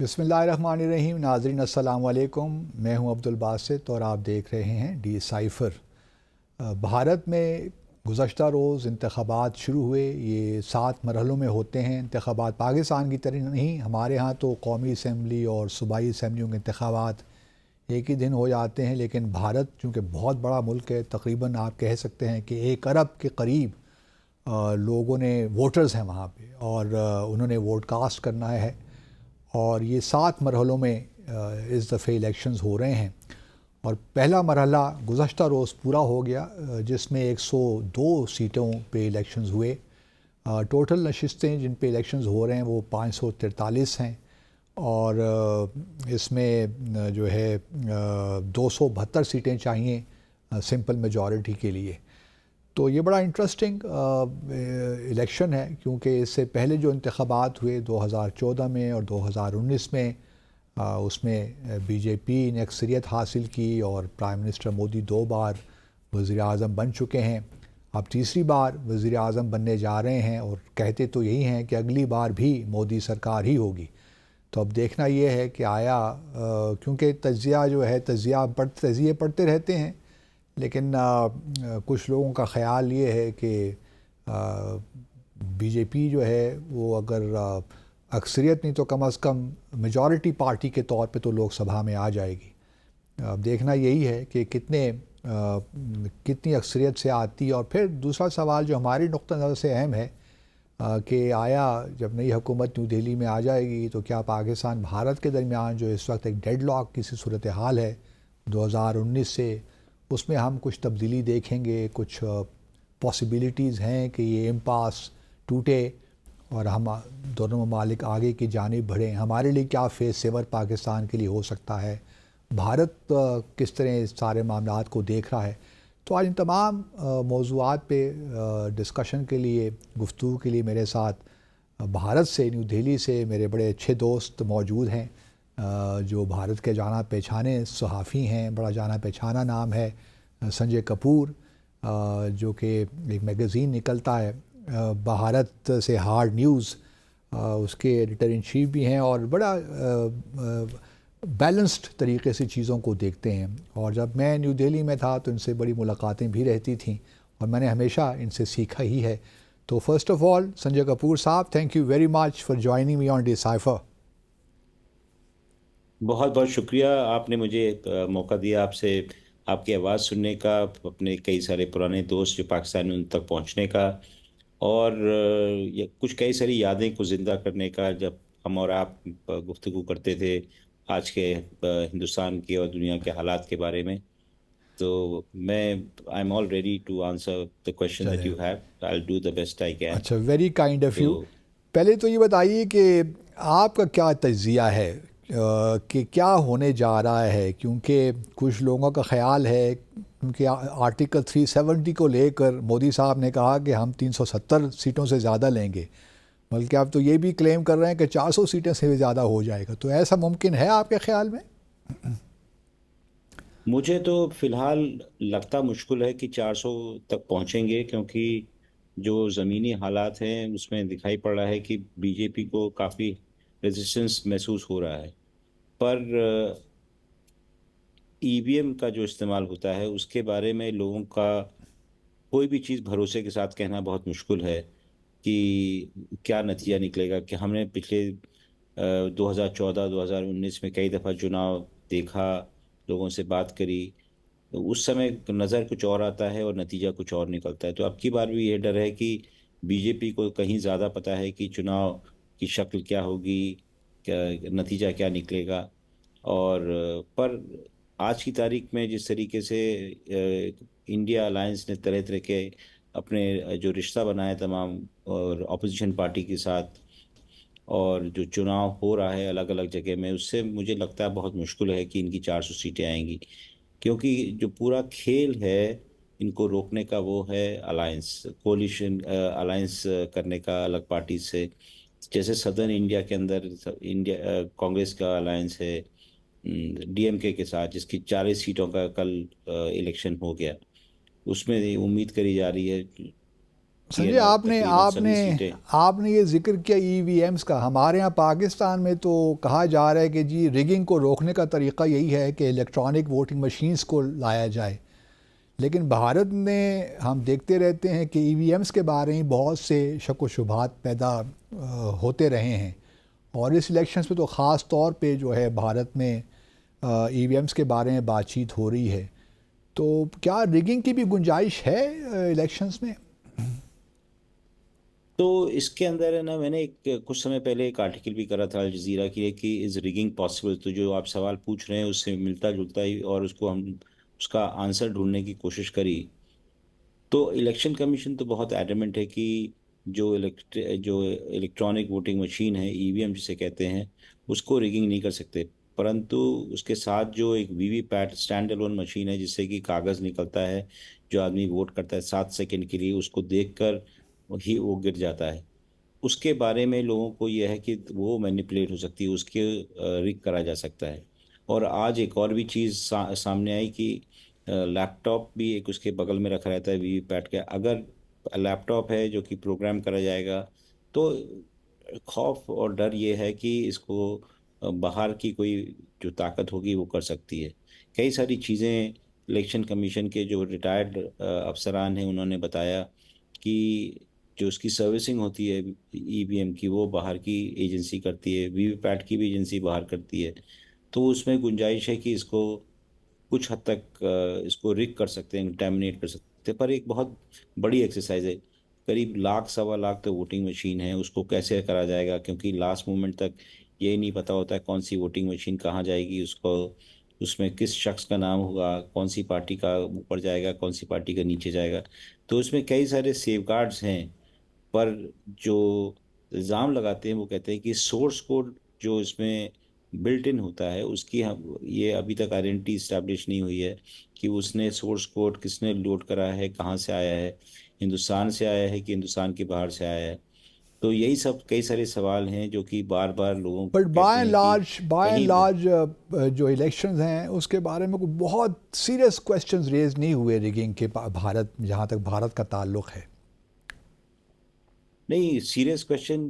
बिस्मिल्लाहिर्रहमानिर्रहीम। नाज़रीन अस्सलाम वालेकुम। मैं हूं अब्दुल बासित और आप देख रहे हैं डी साइफ़र। भारत में गुज़श्ता रोज़ इंतख़ाबात शुरू हुए। ये 7 मरहलों में होते हैं इंतख़ाबात। पाकिस्तान की तरह नहीं, हमारे यहाँ तो कौमी असम्बली और सूबाई असम्बलियों के इंतख़ाबात एक ही दिन हो जाते हैं, लेकिन भारत चूँकि बहुत बड़ा मुल्क है, तकरीबन आप कह सकते हैं कि 1 अरब के करीब लोगों ने वोटर्स हैं वहाँ पे, और उन्होंने वोट कास्ट करना है। और ये 7 मरहलों में इस दफ़े इलेक्शंस हो रहे हैं। और पहला मरहला गुज़श्ता रोज़ पूरा हो गया, जिसमें 102 सीटों पे इलेक्शंस हुए। टोटल नशिस्तें जिन पे इलेक्शंस हो रहे हैं वो 543 हैं। और इसमें जो है 272 सीटें चाहिए सिंपल मेजॉरिटी के लिए। तो ये बड़ा इंटरेस्टिंग इलेक्शन है, क्योंकि इससे पहले जो इंतख़ाबात हुए 2014 में और 2019 में, उसमें बीजेपी ने अक्सरियत हासिल की और प्राइम मिनिस्टर मोदी 2 बार वज़ीर आज़म बन चुके हैं। अब तीसरी बार वज़ीर आज़म बनने जा रहे हैं, और कहते तो यही हैं कि अगली बार भी मोदी सरकार ही होगी। तो अब देखना ये है कि आया, क्योंकि तजिया जो है, तजिए पढ़ते रहते हैं, लेकिन कुछ लोगों का ख़्याल ये है कि बीजेपी जो है वो अगर अक्सरियत नहीं तो कम अज़ कम मेजॉरिटी पार्टी के तौर पे तो लोकसभा में आ जाएगी। अब देखना यही है कि कितनी अक्सरियत से आती है। और फिर दूसरा सवाल जो हमारी नुक्ता नज़र से अहम है कि आया जब नई हुकूमत न्यू दिल्ली में आ जाएगी तो क्या पाकिस्तान भारत के दरमियान जो इस वक्त एक डेडलॉक की सी सूरत हाल है 2019 से, उसमें हम कुछ तब्दीली देखेंगे। कुछ पॉसिबिलिटीज़ हैं कि ये इम्पास टूटे और हम दोनों ममालिक आगे की जानिब बढ़ें। हमारे लिए क्या फेस सेवर पाकिस्तान के लिए हो सकता है, भारत किस तरह इस सारे मामलात को देख रहा है। तो आज इन तमाम मौज़ूआत पे डिस्कशन के लिए, गुफ्तगू के लिए मेरे साथ भारत से, न्यू दिल्ली से मेरे बड़े अच्छे दोस्त मौजूद हैं, जो भारत के जाना पहचाने सहाफ़ी हैं। बड़ा जाना पहचाना नाम है संजय कपूर, जो कि एक मैगज़ीन निकलता है भारत से हार्ड न्यूज़, उसके एडिटर इन चीफ भी हैं, और बड़ा बैलेंस्ड तरीके से चीज़ों को देखते हैं। और जब मैं न्यू दिल्ली में था तो इनसे बड़ी मुलाकातें भी रहती थीं, और मैंने हमेशा इनसे सीखा ही है। तो first of all Sanjay Kapoor साहब, thank you very much for joining me on decipher. बहुत बहुत शुक्रिया, आपने मुझे एक मौका दिया आपसे आपकी आवाज़ सुनने का, अपने कई सारे पुराने दोस्त जो पाकिस्तान में उन तक पहुंचने का, और ये कुछ कई सारी यादें को ज़िंदा करने का, जब हम और आप गुफ्तगू करते थे आज के हिंदुस्तान की और दुनिया के हालात के बारे में। तो मैं I am all ready to answer the question that चले, you have. I will do the best I can. अच्छा, वेरी काइंड ऑफ़ तो यू। पहले तो ये बताइए कि आपका क्या तज्ज़िया है कि क्या होने जा रहा है, क्योंकि कुछ लोगों का ख़्याल है, क्योंकि आर्टिकल 370 को लेकर मोदी साहब ने कहा कि हम 370 सीटों से ज़्यादा लेंगे, बल्कि आप तो ये भी क्लेम कर रहे हैं कि 400 सीटें से भी ज़्यादा हो जाएगा। तो ऐसा मुमकिन है आपके ख़्याल में? मुझे तो फिलहाल लगता मुश्किल है कि 400 तक पहुंचेंगे, क्योंकि जो ज़मीनी हालात हैं उसमें दिखाई पड़ रहा है कि बीजेपी को काफ़ी रेजिस्टेंस महसूस हो रहा है। पर ईवीएम का जो इस्तेमाल होता है उसके बारे में लोगों का कोई भी चीज़ भरोसे के साथ कहना बहुत मुश्किल है कि क्या नतीजा निकलेगा। कि हमने पिछले 2014 2019 में कई दफ़ा चुनाव देखा, लोगों से बात करी, तो उस समय नज़र कुछ और आता है और नतीजा कुछ और निकलता है। तो अब की बार भी ये डर है कि बीजेपी को कहीं ज़्यादा पता है कि चुनाव की शक्ल क्या होगी, क्या नतीजा क्या निकलेगा। और पर आज की तारीख में जिस तरीके से इंडिया अलायंस ने तरह तरह के अपने जो रिश्ता बनाया तमाम और अपोजिशन पार्टी के साथ, और जो चुनाव हो रहा है अलग अलग जगह में, उससे मुझे लगता है बहुत मुश्किल है कि इनकी 400 सीटें आएंगी। क्योंकि जो पूरा खेल है इनको रोकने का वो है अलायंस, कोलिशन अलायंस करने का अलग पार्टी से। जैसे सदर्न इंडिया के अंदर इंडिया कांग्रेस का अलायंस है डीएमके के साथ, जिसकी 40 सीटों का कल इलेक्शन हो गया। उसमें ये उम्मीद करी जा रही है की संजय, अलावा आपने तकरीबन आपने सभी सीटें। आपने ये जिक्र किया ईवीएम्स का। हमारे यहाँ पाकिस्तान में तो कहा जा रहा है कि जी रिगिंग को रोकने का तरीका यही है कि इलेक्ट्रॉनिक वोटिंग मशीन्स को लाया जाए, लेकिन भारत में हम देखते रहते हैं कि ईवीएम्स के बारे में बहुत से शक व शुबहात पैदा होते रहे हैं, और इस इलेक्शंस में तो ख़ास तौर पे जो है भारत में ईवीएम्स के बारे में बातचीत हो रही है। तो क्या रिगिंग की भी गुंजाइश है इलेक्शंस में? तो इसके अंदर है ना, मैंने एक कुछ समय पहले एक आर्टिकल भी करा था अल जजीरा के लिए कि इज रिगिंग पॉसिबल। तो जो आप सवाल पूछ रहे हैं उससे मिलता जुलता ही, और उसको हम उसका आंसर ढूंढने की कोशिश करी। तो इलेक्शन कमीशन तो बहुत एडमेंट है कि जो इलेक्ट्रॉनिक वोटिंग मशीन है, ईवीएम जिसे कहते हैं, उसको रिगिंग नहीं कर सकते। परंतु उसके साथ जो एक वीवीपैट स्टैंड अलोन मशीन है, जिससे कि कागज़ निकलता है, जो आदमी वोट करता है 7 सेकंड के लिए, उसको देखकर ही वो गिर जाता है। उसके बारे में लोगों को यह है कि वो मैनिपुलेट हो सकती है, उसके रिग करा जा सकता है। और आज एक और भी चीज़ सामने आई कि लैपटॉप भी एक उसके बगल में रखा रहता है वीवीपैट के। अगर लैपटॉप है जो कि प्रोग्राम करा जाएगा, तो खौफ और डर ये है कि इसको बाहर की कोई जो ताकत होगी वो कर सकती है। कई सारी चीज़ें इलेक्शन कमीशन के जो रिटायर्ड अफसरान हैं उन्होंने बताया कि जो उसकी सर्विसिंग होती है ईवीएम की, वो बाहर की एजेंसी करती है, वीवीपैट की भी एजेंसी बाहर करती है। तो उसमें गुंजाइश है कि इसको कुछ हद तक इसको रिग कर सकते हैं, कंटेमिनेट कर सकते हैं। पर एक बहुत बड़ी एक्सरसाइज है। करीब लाख सवा लाख तो वोटिंग मशीन है, उसको कैसे करा जाएगा, क्योंकि लास्ट मोमेंट तक ये नहीं पता होता है कौन सी वोटिंग मशीन कहाँ जाएगी, उसको उसमें किस शख्स का नाम होगा, कौन सी पार्टी का ऊपर जाएगा, कौन सी पार्टी का नीचे जाएगा। तो उसमें कई सारे सेफगार्ड्स हैं। पर जो इल्ज़ाम लगाते हैं वो कहते हैं कि सोर्स कोड जो इसमें बिल्ट इन होता है, उसकी हम ये अभी तक आइडेंटिटी इस्टेब्लिश नहीं हुई है कि उसने सोर्स कोड किसने लोड करा है, कहाँ से आया है, हिंदुस्तान से आया है कि हिंदुस्तान के बाहर से आया है। तो यही सब कई सारे सवाल हैं जो कि बार बार लोगों बट कहते हैं कि बाय एंड कहीं लार्ज जो इलेक्शंस हैं उसके बारे में कोई बहुत सीरियस क्वेश्चंस रेज नहीं हुए रिगिंग के भारत, जहाँ तक भारत का ताल्लुक है। नहीं, सीरियस क्वेश्चन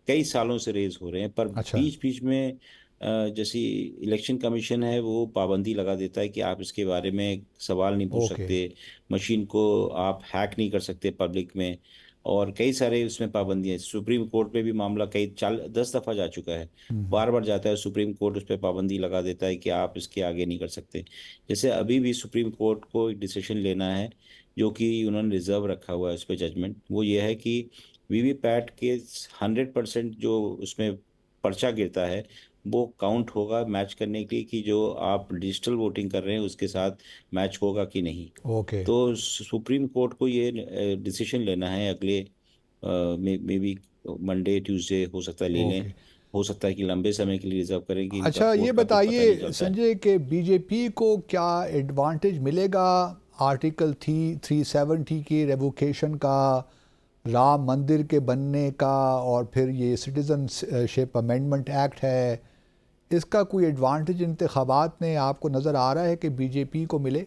कई सालों से रेज हो रहे हैं, पर अच्छा। बीच बीच में जैसे इलेक्शन कमीशन है वो पाबंदी लगा देता है कि आप इसके बारे में सवाल नहीं पूछ ओके। सकते, मशीन को आप हैक नहीं कर सकते पब्लिक में। और कई सारे उसमें पाबंदियां, सुप्रीम कोर्ट में भी मामला कई 10 दफा जा चुका है, बार बार जाता है सुप्रीम कोर्ट, उस पर पाबंदी लगा देता है कि आप इसके आगे नहीं कर सकते। जैसे अभी भी सुप्रीम कोर्ट को एक डिसीजन लेना है, जो कि उन्होंने रिजर्व रखा हुआ है उस पर जजमेंट। वो ये है कि वीवीपैट के 100% जो उसमें पर्चा गिरता है, वो काउंट होगा मैच करने के लिए कि जो आप डिजिटल वोटिंग कर रहे हैं उसके साथ मैच होगा कि नहीं। ओके। तो सुप्रीम कोर्ट को ये डिसीजन लेना है अगले मे बी मंडे ट्यूसडे हो सकता है ले लें। ओके। हो सकता है कि लंबे समय के लिए रिजर्व करें कि इनका अच्छा, ये कोर्ट का कुछ पता नहीं बताइए चलता है। संजय कि बीजेपी को क्या एडवांटेज मिलेगा आर्टिकल 370 की रेवोकेशन का, राम मंदिर के बनने का, और फिर ये सिटीजनशिप अमेंडमेंट एक्ट है, इसका कोई एडवांटेज इंतखाबात में आपको नज़र आ रहा है कि बीजेपी को मिले?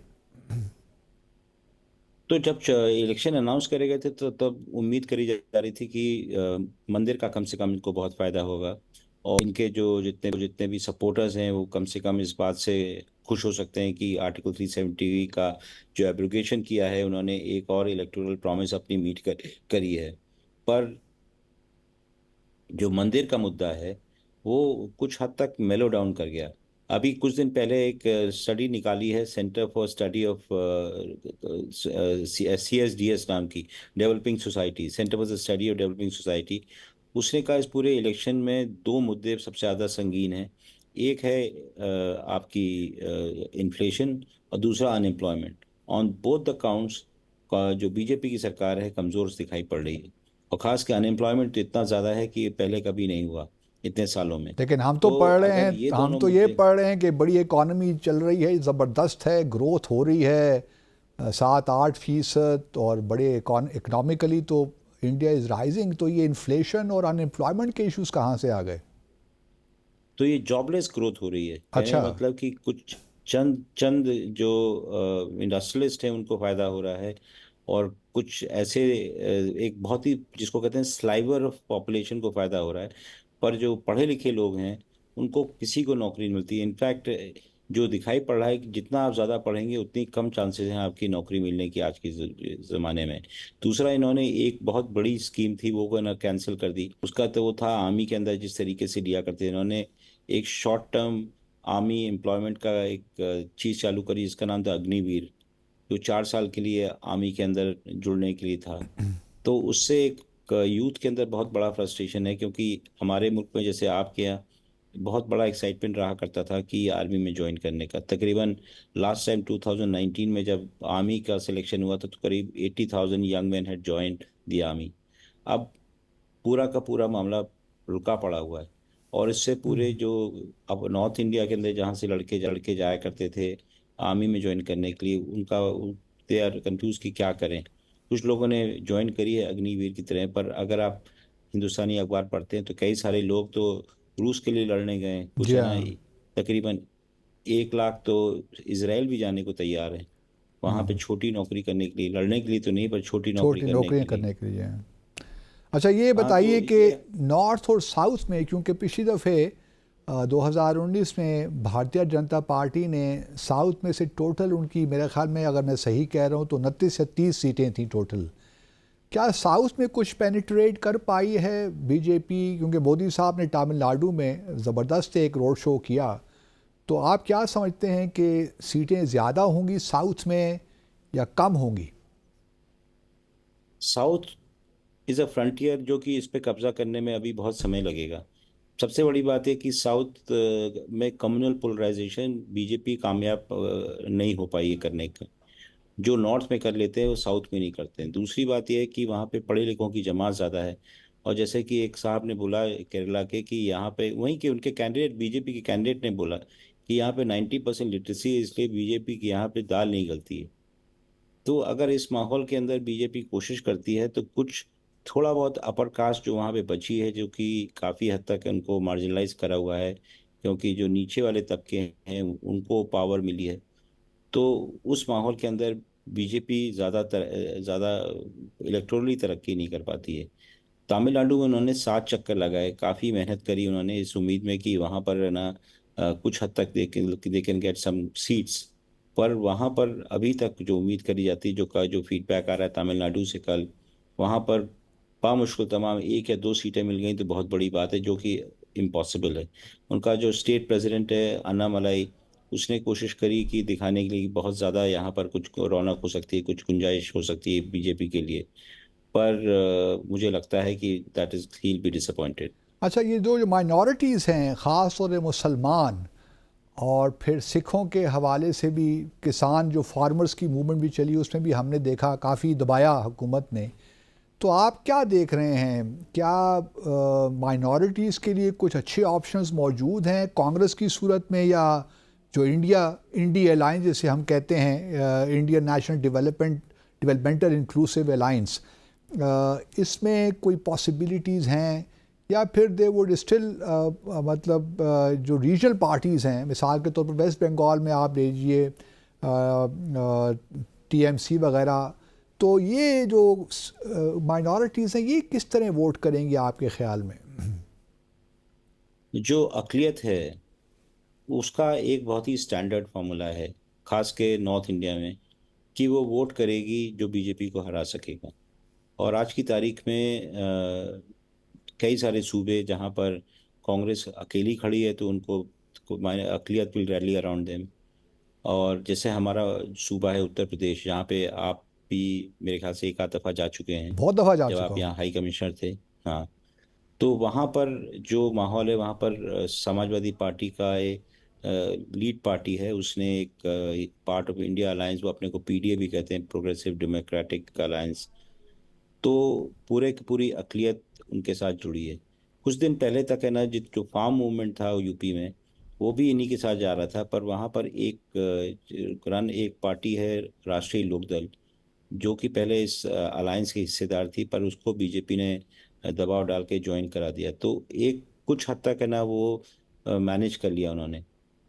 तो जब इलेक्शन अनाउंस करे गए थे तो तब उम्मीद करी जा रही थी कि मंदिर का कम से कम इनको बहुत फायदा होगा, और इनके जो जितने जितने भी सपोर्टर्स हैं वो कम से कम इस बात से खुश हो सकते हैं कि आर्टिकल 370 का जो एब्रोगेशन किया है उन्होंने, एक और इलेक्टोरल प्रॉमिस अपनी मीट करी है। पर जो मंदिर का मुद्दा है वो कुछ हद तक मेलो डाउन कर गया। अभी कुछ दिन पहले एक स्टडी निकाली है centre for study of CSDS नाम की, developing society, centre for the study of developing society. उसने कहा इस पूरे इलेक्शन में दो मुद्दे सबसे ज़्यादा संगीन हैं। एक है आपकी इन्फ्लेशन, और दूसरा unemployment. On both the counts का जो बीजेपी की सरकार है कमज़ोर दिखाई पड़ रही है। और खास के अनएम्प्लॉयमेंट तो इतना ज़्यादा है कि ये पहले कभी नहीं हुआ इतने सालों में। लेकिन हम तो तो पढ़ रहे अगर हैं, ये हम दोनों तो ये मुद्दे, पढ़ रहे हैं कि बड़ी इकॉनमी चल रही है, ज़बरदस्त है, ग्रोथ हो रही है 7-8%, और बड़े इकोनॉमिकली तो इंडिया इज़ राइजिंग। तो ये इन्फ्लेशन और अनएम्प्लॉयमेंट के इश्यूज कहाँ से आ गए? तो ये जॉबलेस ग्रोथ हो रही है, कहने अच्छा। का मतलब कि कुछ चंद चंद जो इंडस्ट्रियलिस्ट हैं उनको फायदा हो रहा है, और कुछ ऐसे एक बहुत ही जिसको कहते हैं स्लाइवर ऑफ पॉपुलेशन को फायदा हो रहा है। पर जो पढ़े लिखे लोग हैं उनको किसी को नौकरी नहीं मिलती। इनफैक्ट जो दिखाई पड़ रहा है कि जितना आप ज़्यादा पढ़ेंगे उतनी कम चांसेस हैं आपकी नौकरी मिलने की आज के ज़माने में। दूसरा, इन्होंने एक बहुत बड़ी स्कीम थी वो ना कैंसिल कर दी। उसका तो वो था आर्मी के अंदर जिस तरीके से लिया करते थे, इन्होंने एक शॉर्ट टर्म आर्मी एम्प्लॉयमेंट का एक चीज़ चालू करी जिसका नाम था अग्निवीर, जो 4 साल के लिए आर्मी के अंदर जुड़ने के लिए था। तो उससे एक यूथ के अंदर बहुत बड़ा फ्रस्ट्रेशन है, क्योंकि हमारे मुल्क में जैसे आपके यहाँ बहुत बड़ा एक्साइटमेंट रहा करता था कि आर्मी में ज्वाइन करने का। तकरीबन लास्ट टाइम 2019 में जब आर्मी का सिलेक्शन हुआ था तो करीब 80,000 young man had joined the army. अब पूरा का पूरा मामला रुका पड़ा हुआ है। और इससे पूरे जो अब नॉर्थ इंडिया के अंदर जहाँ से लड़के लड़के जाया करते थे आर्मी में ज्वाइन करने के लिए, उनका दे आर कंफ्यूज कि क्या करें। कुछ लोगों ने ज्वाइन करी है अग्निवीर की तरह, पर अगर आप हिंदुस्तानी अखबार पढ़ते हैं तो कई सारे लोग तो रूस के लिए लड़ने गए, कुछ जी है ना। हाँ। तकरीबन 1 लाख तो इसराइल भी जाने को तैयार है वहां पे हम्म, छोटी नौकरी करने के लिए, लड़ने के लिए तो नहीं पर छोटी नौकरी छोटी करने नौकरियां के लिए। करने के लिए। अच्छा, ये हाँ, तो बताइए कि ये नॉर्थ और साउथ में, क्योंकि पिछली दफ़े 2019 में भारतीय जनता पार्टी ने साउथ में से टोटल उनकी, मेरे ख्याल में अगर मैं सही कह रहा हूँ तो 29 या 30 सीटें थी टोटल। क्या साउथ में कुछ पेनिट्रेट कर पाई है बीजेपी? क्योंकि मोदी साहब ने तमिलनाडु में ज़बरदस्त एक रोड शो किया। तो आप क्या समझते हैं कि सीटें ज़्यादा होंगी साउथ में या कम होंगी? साउथ इज अ फ्रंटियर जो कि इस पे कब्जा करने में अभी बहुत समय लगेगा। सबसे बड़ी बात है कि साउथ में कम्युनल पोलराइजेशन बीजेपी कामयाब नहीं हो पाई है करने का। जो नॉर्थ में कर लेते हैं वो साउथ में नहीं करते हैं। दूसरी बात यह है कि वहाँ पे पढ़े लिखों की जमात ज़्यादा है। और जैसे कि एक साहब ने बोला केरला के कि यहाँ पे वहीं के उनके कैंडिडेट बीजेपी के कैंडिडेट ने बोला कि यहाँ पे 90% लिटरेसी है, इसलिए बीजेपी की यहाँ पे दाल नहीं गलती है। तो अगर इस माहौल के अंदर बीजेपी कोशिश करती है तो कुछ थोड़ा बहुत अपर कास्ट जो वहाँ पे बची है, जो कि काफ़ी हद तक उनको मार्जिनलाइज करा हुआ है, क्योंकि जो नीचे वाले तबके हैं उनको पावर मिली है। तो उस माहौल के अंदर बीजेपी ज़्यादा इलेक्टोरली तरक्की नहीं कर पाती है। तमिलनाडु में उन्होंने 7 चक्कर लगाए, काफ़ी मेहनत करी उन्होंने इस उम्मीद में कि वहाँ पर है ना कुछ हद तक they can get some seats. पर वहाँ पर अभी तक जो उम्मीद करी जाती है, जो फीडबैक आ रहा है तमिलनाडु से कल, वहाँ पर बामुश्किल तमाम 1 या 2 सीटें मिल गई तो बहुत बड़ी बात है, जो कि इम्पॉसिबल है। उनका जो स्टेट प्रेसिडेंट है अन्नामलाई, उसने कोशिश करी कि दिखाने के लिए कि बहुत ज़्यादा यहाँ पर कुछ रौनक हो सकती है, कुछ गुंजाइश हो सकती है बीजेपी के लिए। पर मुझे लगता है कि that is he will be disappointed. अच्छा, ये जो माइनॉरिटीज़ हैं, ख़ास तौर पे मुसलमान और फिर सिखों के हवाले से भी, किसान जो फार्मर्स की मूवमेंट भी चली उसमें भी हमने देखा काफ़ी दबाया हुकूमत ने। तो आप क्या देख रहे हैं? क्या माइनॉरिटीज़ के लिए कुछ अच्छे ऑप्शंस मौजूद हैं कांग्रेस की सूरत में, या जो इंडी अलायंस जिसे हम कहते हैं, Indian national developmental inclusive alliance, इसमें कोई पॉसिबिलिटीज़ हैं, या फिर दे वुड स्टिल, मतलब जो रीजनल पार्टीज़ हैं, मिसाल के तौर पर वेस्ट बंगाल में आप लीजिए टीएमसी वगैरह, तो ये जो माइनॉरिटीज़ हैं ये किस तरह वोट करेंगी आपके ख्याल में? जो अकलियत है उसका एक बहुत ही स्टैंडर्ड फार्मूला है, खास के नॉर्थ इंडिया में, कि वो वोट करेगी जो बीजेपी को हरा सकेगा। और आज की तारीख में कई सारे सूबे जहाँ पर कांग्रेस अकेली खड़ी है तो उनको अकलियत विल रैली अराउंड देम। और जैसे हमारा सूबा है उत्तर प्रदेश, जहाँ पे आप भी मेरे ख्याल से एक आध दफ़ा जा चुके हैं बहुत दफ़ा जा जब चुका आप हूँ। यहाँ हाई कमिश्नर थे। हाँ, तो वहाँ पर जो माहौल है वहाँ पर समाजवादी पार्टी का एक लीड पार्टी है, उसने एक पार्ट ऑफ इंडिया अलायंस, वो अपने को पीडीए भी कहते हैं, प्रोग्रेसिव डेमोक्रेटिक अलायंस। तो पूरे की पूरी अकलियत उनके साथ जुड़ी है। कुछ दिन पहले तक है ना जो फार्म मूवमेंट था यूपी में, वो भी इन्हीं के साथ जा रहा था। पर वहाँ पर एक पार्टी है राष्ट्रीय लोकदल, जो कि पहले इस अलायंस के हिस्सेदार थी, पर उसको बीजेपी ने दबाव डाल के ज्वाइन करा दिया। तो एक कुछ हद तक है ना वो मैनेज कर लिया उन्होंने।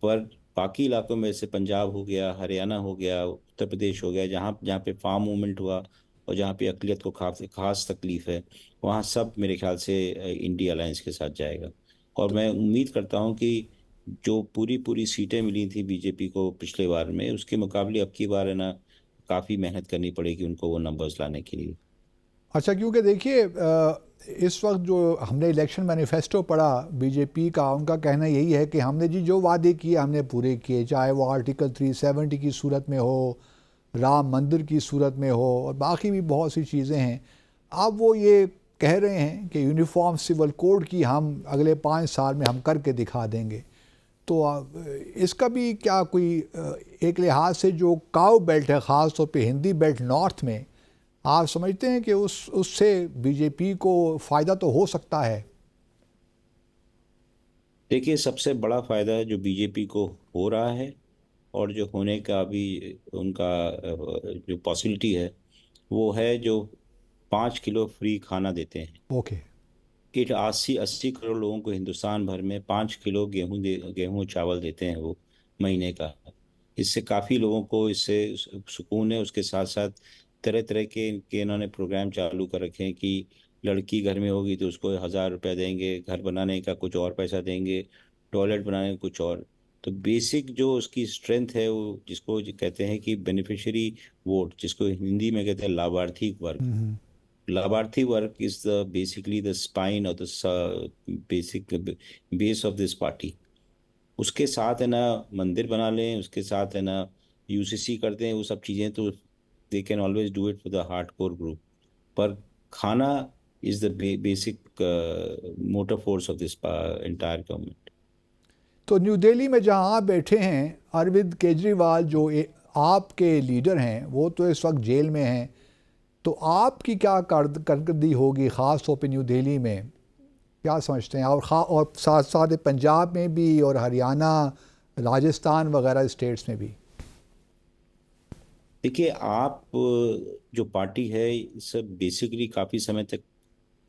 पर बाकी इलाकों में जैसे पंजाब हो गया, हरियाणा हो गया, उत्तर प्रदेश हो गया, जहाँ जहाँ पे फार्म मूवमेंट हुआ, और जहाँ पे अक़लियत को खास खास तकलीफ है, वहाँ सब मेरे ख्याल से इंडिया अलायंस के साथ जाएगा। और मैं उम्मीद करता हूँ कि जो पूरी पूरी सीटें मिली थी बीजेपी को पिछले बार में, उसके मुकाबले अब की बार है ना काफ़ी मेहनत करनी पड़ेगी उनको वो नंबर्स लाने के लिए। अच्छा, क्योंकि देखिए इस वक्त जो हमने इलेक्शन मैनिफेस्टो पढ़ा बीजेपी का, उनका कहना यही है कि हमने जी जो वादे किए हमने पूरे किए, चाहे वो आर्टिकल 370 की सूरत में हो, राम मंदिर की सूरत में हो, और बाकी भी बहुत सी चीज़ें हैं। अब वो ये कह रहे हैं कि यूनिफॉर्म सिविल कोड की हम अगले 5 साल में हम करके दिखा देंगे। तो इसका भी क्या कोई एक लिहाज से जो काउ बेल्ट है, ख़ास तौर पे हिंदी बेल्ट नॉर्थ में, आप समझते हैं कि उस उससे बीजेपी को फ़ायदा तो हो सकता है? देखिए, सबसे बड़ा फायदा जो बीजेपी को हो रहा है और जो होने का भी उनका जो पॉसिबिलिटी है, वो है जो 5 किलो फ्री खाना देते हैं ओके। कि 80-80 करोड़ लोगों को हिंदुस्तान भर में 5 किलो गेहूं चावल देते हैं वो महीने का। इससे काफ़ी लोगों को इससे सुकून है। उसके साथ साथ तरह तरह के इन्होंने प्रोग्राम चालू कर रखे हैं कि लड़की घर में होगी तो उसको 1,000 रुपया देंगे, घर बनाने का कुछ और पैसा देंगे, टॉयलेट बनाने का कुछ और। तो बेसिक जो उसकी स्ट्रेंथ है, वो जिसको जो कहते हैं कि बेनिफिशियरी वोट, जिसको हिंदी में कहते हैं लाभार्थी वर्ग। हम्म। लाभार्थी वर्ग is the basically the spine और the basic base of this party. उसके साथ है ना मंदिर बना लें, उसके साथ है ना यूसीसी कर दें, वो सब चीज़ें तो they can always do it for the hard core group. पर खाना is the basic motor force of this entire government. तो न्यू दिल्ली में जहां आप बैठे हैं, अरविंद केजरीवाल जो आपके लीडर हैं, वो तो इस वक्त जेल में हैं। तो आपकी क्या कारकर्दगी होगी ख़ास तौर पे न्यू दिल्ली में, क्या समझते हैं? और साथ साथ पंजाब में भी, और हरियाणा, राजस्थान वगैरह स्टेट्स में भी। देखिए, आप जो पार्टी है सब बेसिकली काफ़ी समय तक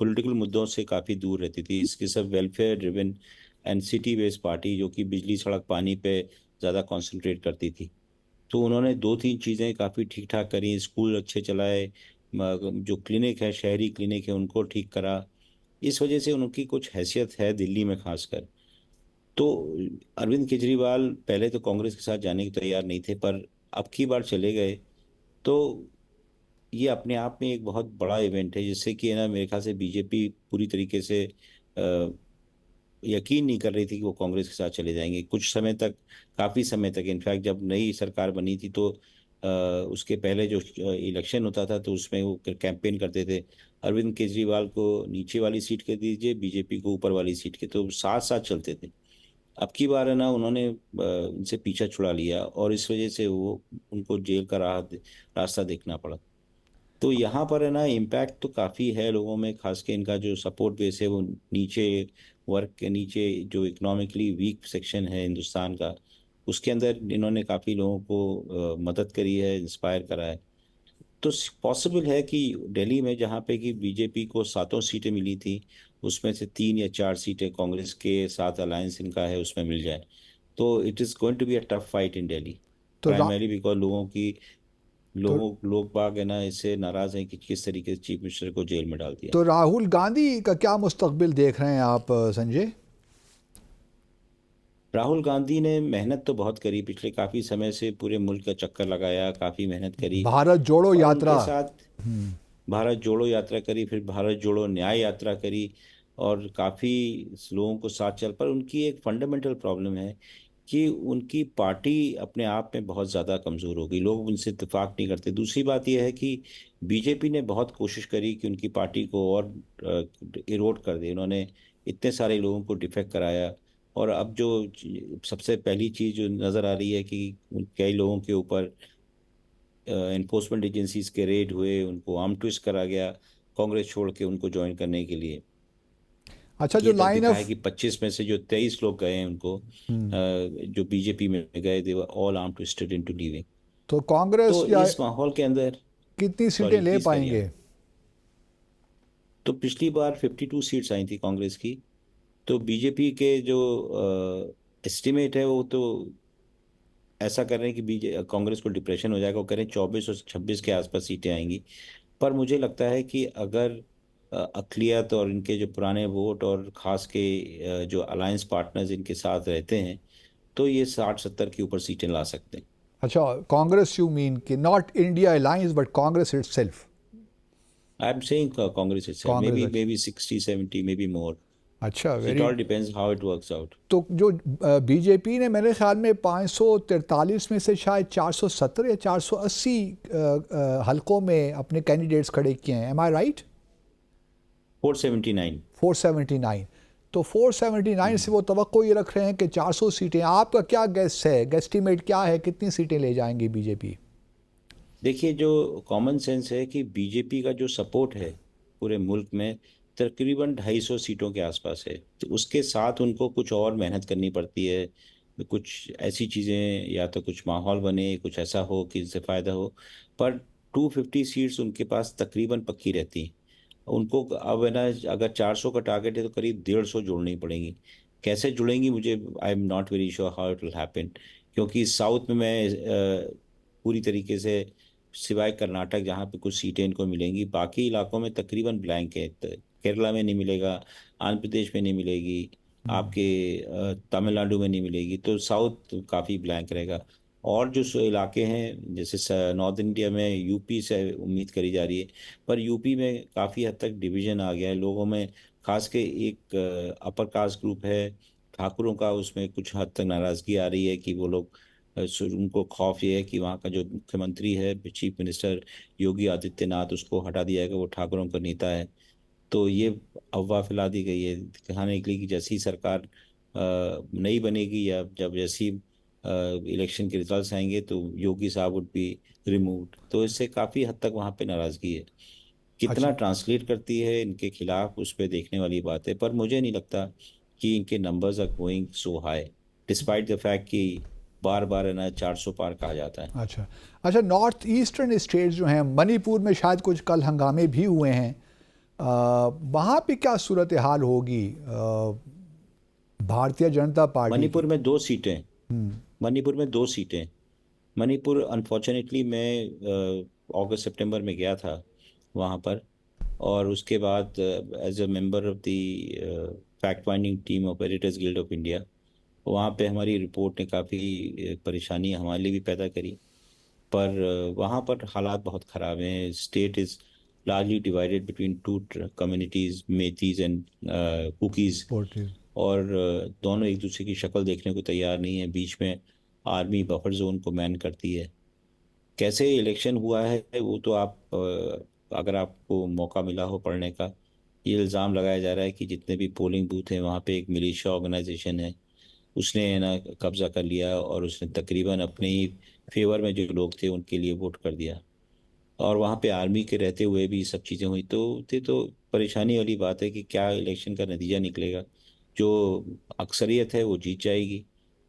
पॉलिटिकल मुद्दों से काफ़ी दूर रहती थी। इसके सब welfare driven and city based party जो कि बिजली सड़क पानी पे ज़्यादा कंसंट्रेट करती थी। तो उन्होंने 2-3 चीज़ें काफ़ी ठीक ठाक करी, स्कूल अच्छे चलाए, जो क्लिनिक है, शहरी क्लिनिक है, उनको ठीक करा। इस वजह से उनकी कुछ हैसियत है दिल्ली में खासकर। तो अरविंद केजरीवाल पहले तो कांग्रेस के साथ जाने को तैयार नहीं थे, पर अब की बार चले गए। तो ये अपने आप में एक बहुत बड़ा इवेंट है, जिससे कि है ना मेरे ख्याल से बीजेपी पूरी तरीके से यकीन नहीं कर रही थी कि वो कांग्रेस के साथ चले जाएंगे कुछ समय तक, काफ़ी समय तक। इनफैक्ट जब नई सरकार बनी थी तो उसके पहले जो इलेक्शन होता था तो उसमें वो कैंपेन करते थे, अरविंद केजरीवाल को नीचे वाली सीट के दीजिए, बीजेपी को ऊपर वाली सीट के, तो साथ साथ चलते थे। अब की बार है ना उन्होंने इनसे पीछा छुड़ा लिया और इस वजह से वो उनको जेल का रास्ता देखना पड़ा। तो यहाँ पर है ना इम्पैक्ट तो काफ़ी है लोगों में, खास के इनका जो सपोर्ट बेस है वो नीचे वर्ग के नीचे, जो इकोनॉमिकली वीक सेक्शन है हिंदुस्तान का, उसके अंदर इन्होंने काफ़ी लोगों को मदद करी है, इंस्पायर करा है। तो पॉसिबल है कि दिल्ली में जहाँ पे कि बीजेपी को 7 सीटें मिली थी, उसमें से 3 या 4 सीटें कांग्रेस के साथ अलायंस इनका है उसमें मिल जाए। तो it is going to be a tough fight in Delhi, तो प्राइमरली बिकॉज तो लोग बाग है ना इससे नाराज हैं कि किस तरीके से चीफ मिनिस्टर को जेल में डाल दिया। तो राहुल गांधी का क्या मुस्तकबिल देख रहे हैं आप, संजय? राहुल गांधी ने मेहनत तो बहुत करी, पिछले काफी समय से पूरे मुल्क का चक्कर लगाया, काफी मेहनत करी। भारत जोड़ो पर यात्रा। उनके साथ हम्म। भारत जोड़ो यात्रा करी, फिर भारत जोड़ो न्याय यात्रा करी, और काफी लोगों को साथ चल। पर उनकी एक फंडामेंटल प्रॉब्लम है कि उनकी पार्टी अपने आप में बहुत ज़्यादा कमज़ोर हो गई, लोग उनसे इत्तेफाक नहीं करते। दूसरी बात यह है कि बीजेपी ने बहुत कोशिश करी कि उनकी पार्टी को और इरोड कर दे, उन्होंने इतने सारे लोगों को डिफेक्ट कराया। और अब जो सबसे पहली चीज़ जो नज़र आ रही है कि कई लोगों के ऊपर एनफोर्समेंट एजेंसीज के रेड हुए, उनको आर्म ट्विस्ट करा गया कांग्रेस छोड़ के उनको ज्वाइन करने के लिए। अच्छा, जो ये तक लाइन दिखा है ऑफ। कि 25 में से जो 23 लोग गए हैं उनको जो बीजेपी में गए, they were all arm twisted into leaving. तो कांग्रेस तो या इस माहौल के अंदर, कितनी सीटें सॉरी ले प्लीज करिए पाएंगे? आप। तो पिछली बार 52 सीट्स आई थी कांग्रेस की। तो बीजेपी के जो एस्टिमेट है वो तो ऐसा कर रहे हैं कि बीजे कांग्रेस को डिप्रेशन हो जाएगा, वो कह रहे हैं 24 और 26 के आसपास सीटें आएंगी। पर मुझे लगता है कि अगर अक़लियत और इनके जो पुराने वोट और ख़ास के जो अलायंस पार्टनर्स इनके साथ रहते हैं, तो ये 60-70 के ऊपर सीटें ला सकते हैं। अच्छा, कांग्रेस यू मीन कि not India alliance but Congress itself? I am saying Congress itself, Congress, अच्छा। maybe 60-70, maybe more. अच्छा, So it very. all depends how it works out. तो जो बीजेपी ने मेरे ख्याल में 543 में से शायद 470 या 480 हलकों में अपने कैंडिडेट्स खड़े किए हैं, एम आई राइट? 479। 479। तो 479 से वो तवक्को ये रख रहे हैं कि 400 सीटें। आपका क्या गेस है, गेस्टिमेट क्या है, कितनी सीटें ले जाएंगी बीजेपी? देखिए, जो कॉमन सेंस है कि बीजेपी का जो सपोर्ट है पूरे मुल्क में तकरीबन 250 सीटों के आसपास है, तो उसके साथ उनको कुछ और मेहनत करनी पड़ती है, कुछ ऐसी चीज़ें, या तो कुछ माहौल बने, कुछ ऐसा हो कि इससे फ़ायदा हो। पर 250 सीट्स उनके पास तकरीबन पक्की रहती हैं। उनको अब है ना, अगर 400 का टारगेट है तो करीब 150 जोड़नी पड़ेंगी। कैसे जुड़ेंगी, मुझे I am not very sure how it will happen, क्योंकि साउथ में मैं पूरी तरीके से, सिवाय कर्नाटक जहाँ पे कुछ सीटें इनको मिलेंगी, बाकी इलाकों में तकरीबन ब्लैंक है। केरला में नहीं मिलेगा, आंध्र प्रदेश में नहीं मिलेगी, आपके तमिलनाडु में नहीं मिलेगी, तो साउथ काफ़ी ब्लैंक रहेगा। और जो इलाके हैं जैसे नॉर्थ इंडिया में यूपी से उम्मीद करी जा रही है, पर यूपी में काफ़ी हद तक डिवीजन आ गया है लोगों में। खास के एक अपर कास्ट ग्रुप है ठाकुरों का, उसमें कुछ हद तक नाराज़गी आ रही है कि वो लोग उनको खौफ ये है कि वहाँ का जो मुख्यमंत्री है, चीफ मिनिस्टर योगी आदित्यनाथ, उसको हटा दिया जाएगा, वो ठाकुरों का नेता है। तो ये अफवाह फैला दी गई है दिखाने के लिए कि जैसी सरकार नहीं बनेगी, या जब जैसी इलेक्शन के रिजल्ट्स आएंगे, तो योगी साहब वुड बी रिमूव्ड। तो इससे काफ़ी हद तक वहाँ पे नाराज़गी है। कितना अच्छा। ट्रांसलेट करती है इनके खिलाफ, उस पर देखने वाली बात है, पर मुझे नहीं लगता कि इनके numbers are going so high, despite the fact कि बार बार है ना 400 पार कहा जाता है। अच्छा। अच्छा, नॉर्थ ईस्टर्न स्टेट्स जो हैं, मणिपुर में शायद कुछ कल हंगामे भी हुए हैं, वहाँ पे क्या सूरत हाल होगी? भारतीय जनता पार्टी की। मणिपुर में 2 सीटें। मणिपुर में 2 सीटें। मणिपुर अनफॉर्चुनेटली मैं अगस्त सितंबर में गया था वहाँ पर, और उसके बाद as a member of the fact finding team of editors guild of India, वहाँ पे हमारी रिपोर्ट ने काफ़ी परेशानी हमारे लिए भी पैदा करी। पर वहाँ पर हालात बहुत ख़राब हैं। State is largely divided between two communities, Meiteis and Kukis, पोर्ट्री। और दोनों एक दूसरे की शक्ल देखने को तैयार नहीं है। बीच में आर्मी बफर जोन को मैन करती है। कैसे इलेक्शन हुआ है वो तो आप अगर आपको मौका मिला हो पढ़ने का, ये इल्ज़ाम लगाया जा रहा है कि जितने भी पोलिंग बूथ हैं वहाँ पे एक मिलिशिया ऑर्गेनाइजेशन है, उसने ना कब्जा कर लिया, और उसने तकरीबन अपने ही फेवर में जो लोग थे उनके लिए वोट कर दिया। और वहाँ पे आर्मी के रहते हुए भी सब चीज़ें हुई, तो ये तो परेशानी वाली बात है कि क्या इलेक्शन का नतीजा निकलेगा। जो अक्सरियत है वो जीत जाएगी,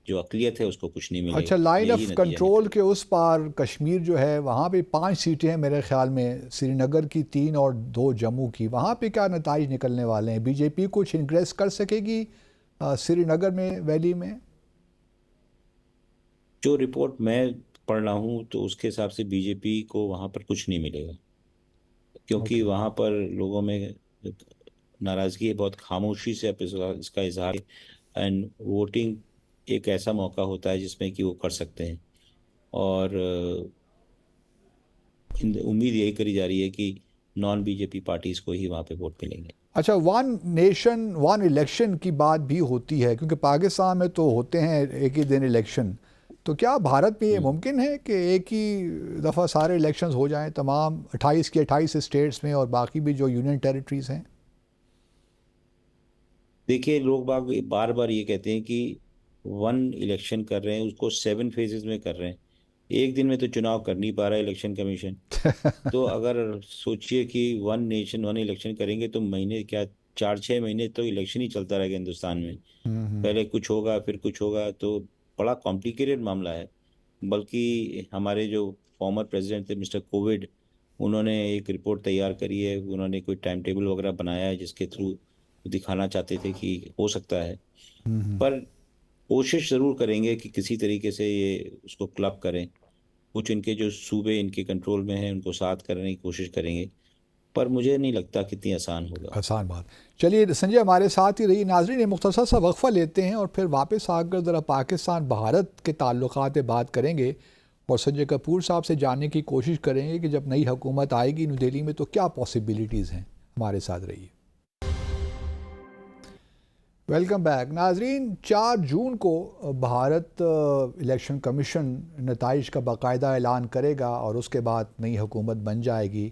जो अकलियत है उसको कुछ नहीं अच्छा, मिलेगा, लाइन यही ऑफ नतीजा कंट्रोल के निकलेगा। उस पार कश्मीर जो है, वहाँ पे 5 सीटें हैं मेरे ख्याल में, श्रीनगर की 3 और 2 जम्मू की। वहाँ पे क्या नताइज निकलने वाले हैं? बीजेपी कुछ इंग्रेस कर सकेगी श्रीनगर में, वैली में? जो रिपोर्ट मैं पढ़ रहा हूँ तो उसके हिसाब से बीजेपी को वहाँ पर कुछ नहीं मिलेगा, क्योंकि ओके। वहाँ पर लोगों में नाराज़गी है, बहुत खामोशी से आप इसका इजहार। एंड वोटिंग एक ऐसा मौका होता है जिसमें कि वो कर सकते हैं, और उम्मीद यही करी जा रही है कि नॉन बीजेपी पार्टीज को ही वहाँ पे वोट मिलेंगे। अच्छा, वन नेशन वन इलेक्शन की बात भी होती है, क्योंकि पाकिस्तान में तो होते हैं एक ही दिन इलेक्शन। तो क्या भारत में ये हम्म। मुमकिन है कि एक ही दफ़ा सारे इलेक्शंस हो जाएं, तमाम 28 के 28 स्टेट्स में और बाकी भी जो यूनियन टेरिटरीज हैं? देखिए, लोग बाग बार बार ये कहते हैं कि वन इलेक्शन कर रहे हैं, उसको 7 फेजेस में कर रहे हैं। एक दिन में तो चुनाव कर नहीं पा रहा है इलेक्शन कमीशन। तो अगर सोचिए कि वन नेशन वन इलेक्शन करेंगे तो महीने क्या, 4-6 महीने तो इलेक्शन ही चलता रहेगा हिंदुस्तान में। हम्म। पहले कुछ होगा फिर कुछ होगा, तो बड़ा कॉम्प्लिकेटेड मामला है। बल्कि हमारे जो फॉर्मर प्रेसिडेंट थे मिस्टर कोविड, उन्होंने एक रिपोर्ट तैयार करी है, उन्होंने कोई टाइम टेबल वगैरह बनाया है जिसके थ्रू दिखाना चाहते थे कि हो सकता है। हम्म। पर कोशिश ज़रूर करेंगे कि किसी तरीके से ये उसको क्लब करें। कुछ इनके जो सूबे इनके कंट्रोल में हैं उनको साथ करने की कोशिश करेंगे। पर मुझे नहीं लगता कितनी आसान होगा। आसान बात। चलिए संजय हमारे साथ ही रही। नाज़रीन ये मुख्तसर सा वक्फ़ा लेते हैं और फिर वापस आकर ज़रा पाकिस्तान भारत के ताल्लुकात पे बात करेंगे और संजय कपूर साहब से जानने की कोशिश करेंगे कि जब नई हुकूमत आएगी न्यू दिल्ली में तो क्या पॉसिबिलिटीज़ हैं। हमारे साथ रहिए। Welcome back. नाजरीन 4 जून को भारत इलेक्शन कमीशन नताइज का बाकायदा ऐलान करेगा और उसके बाद नई हुकूमत बन जाएगी।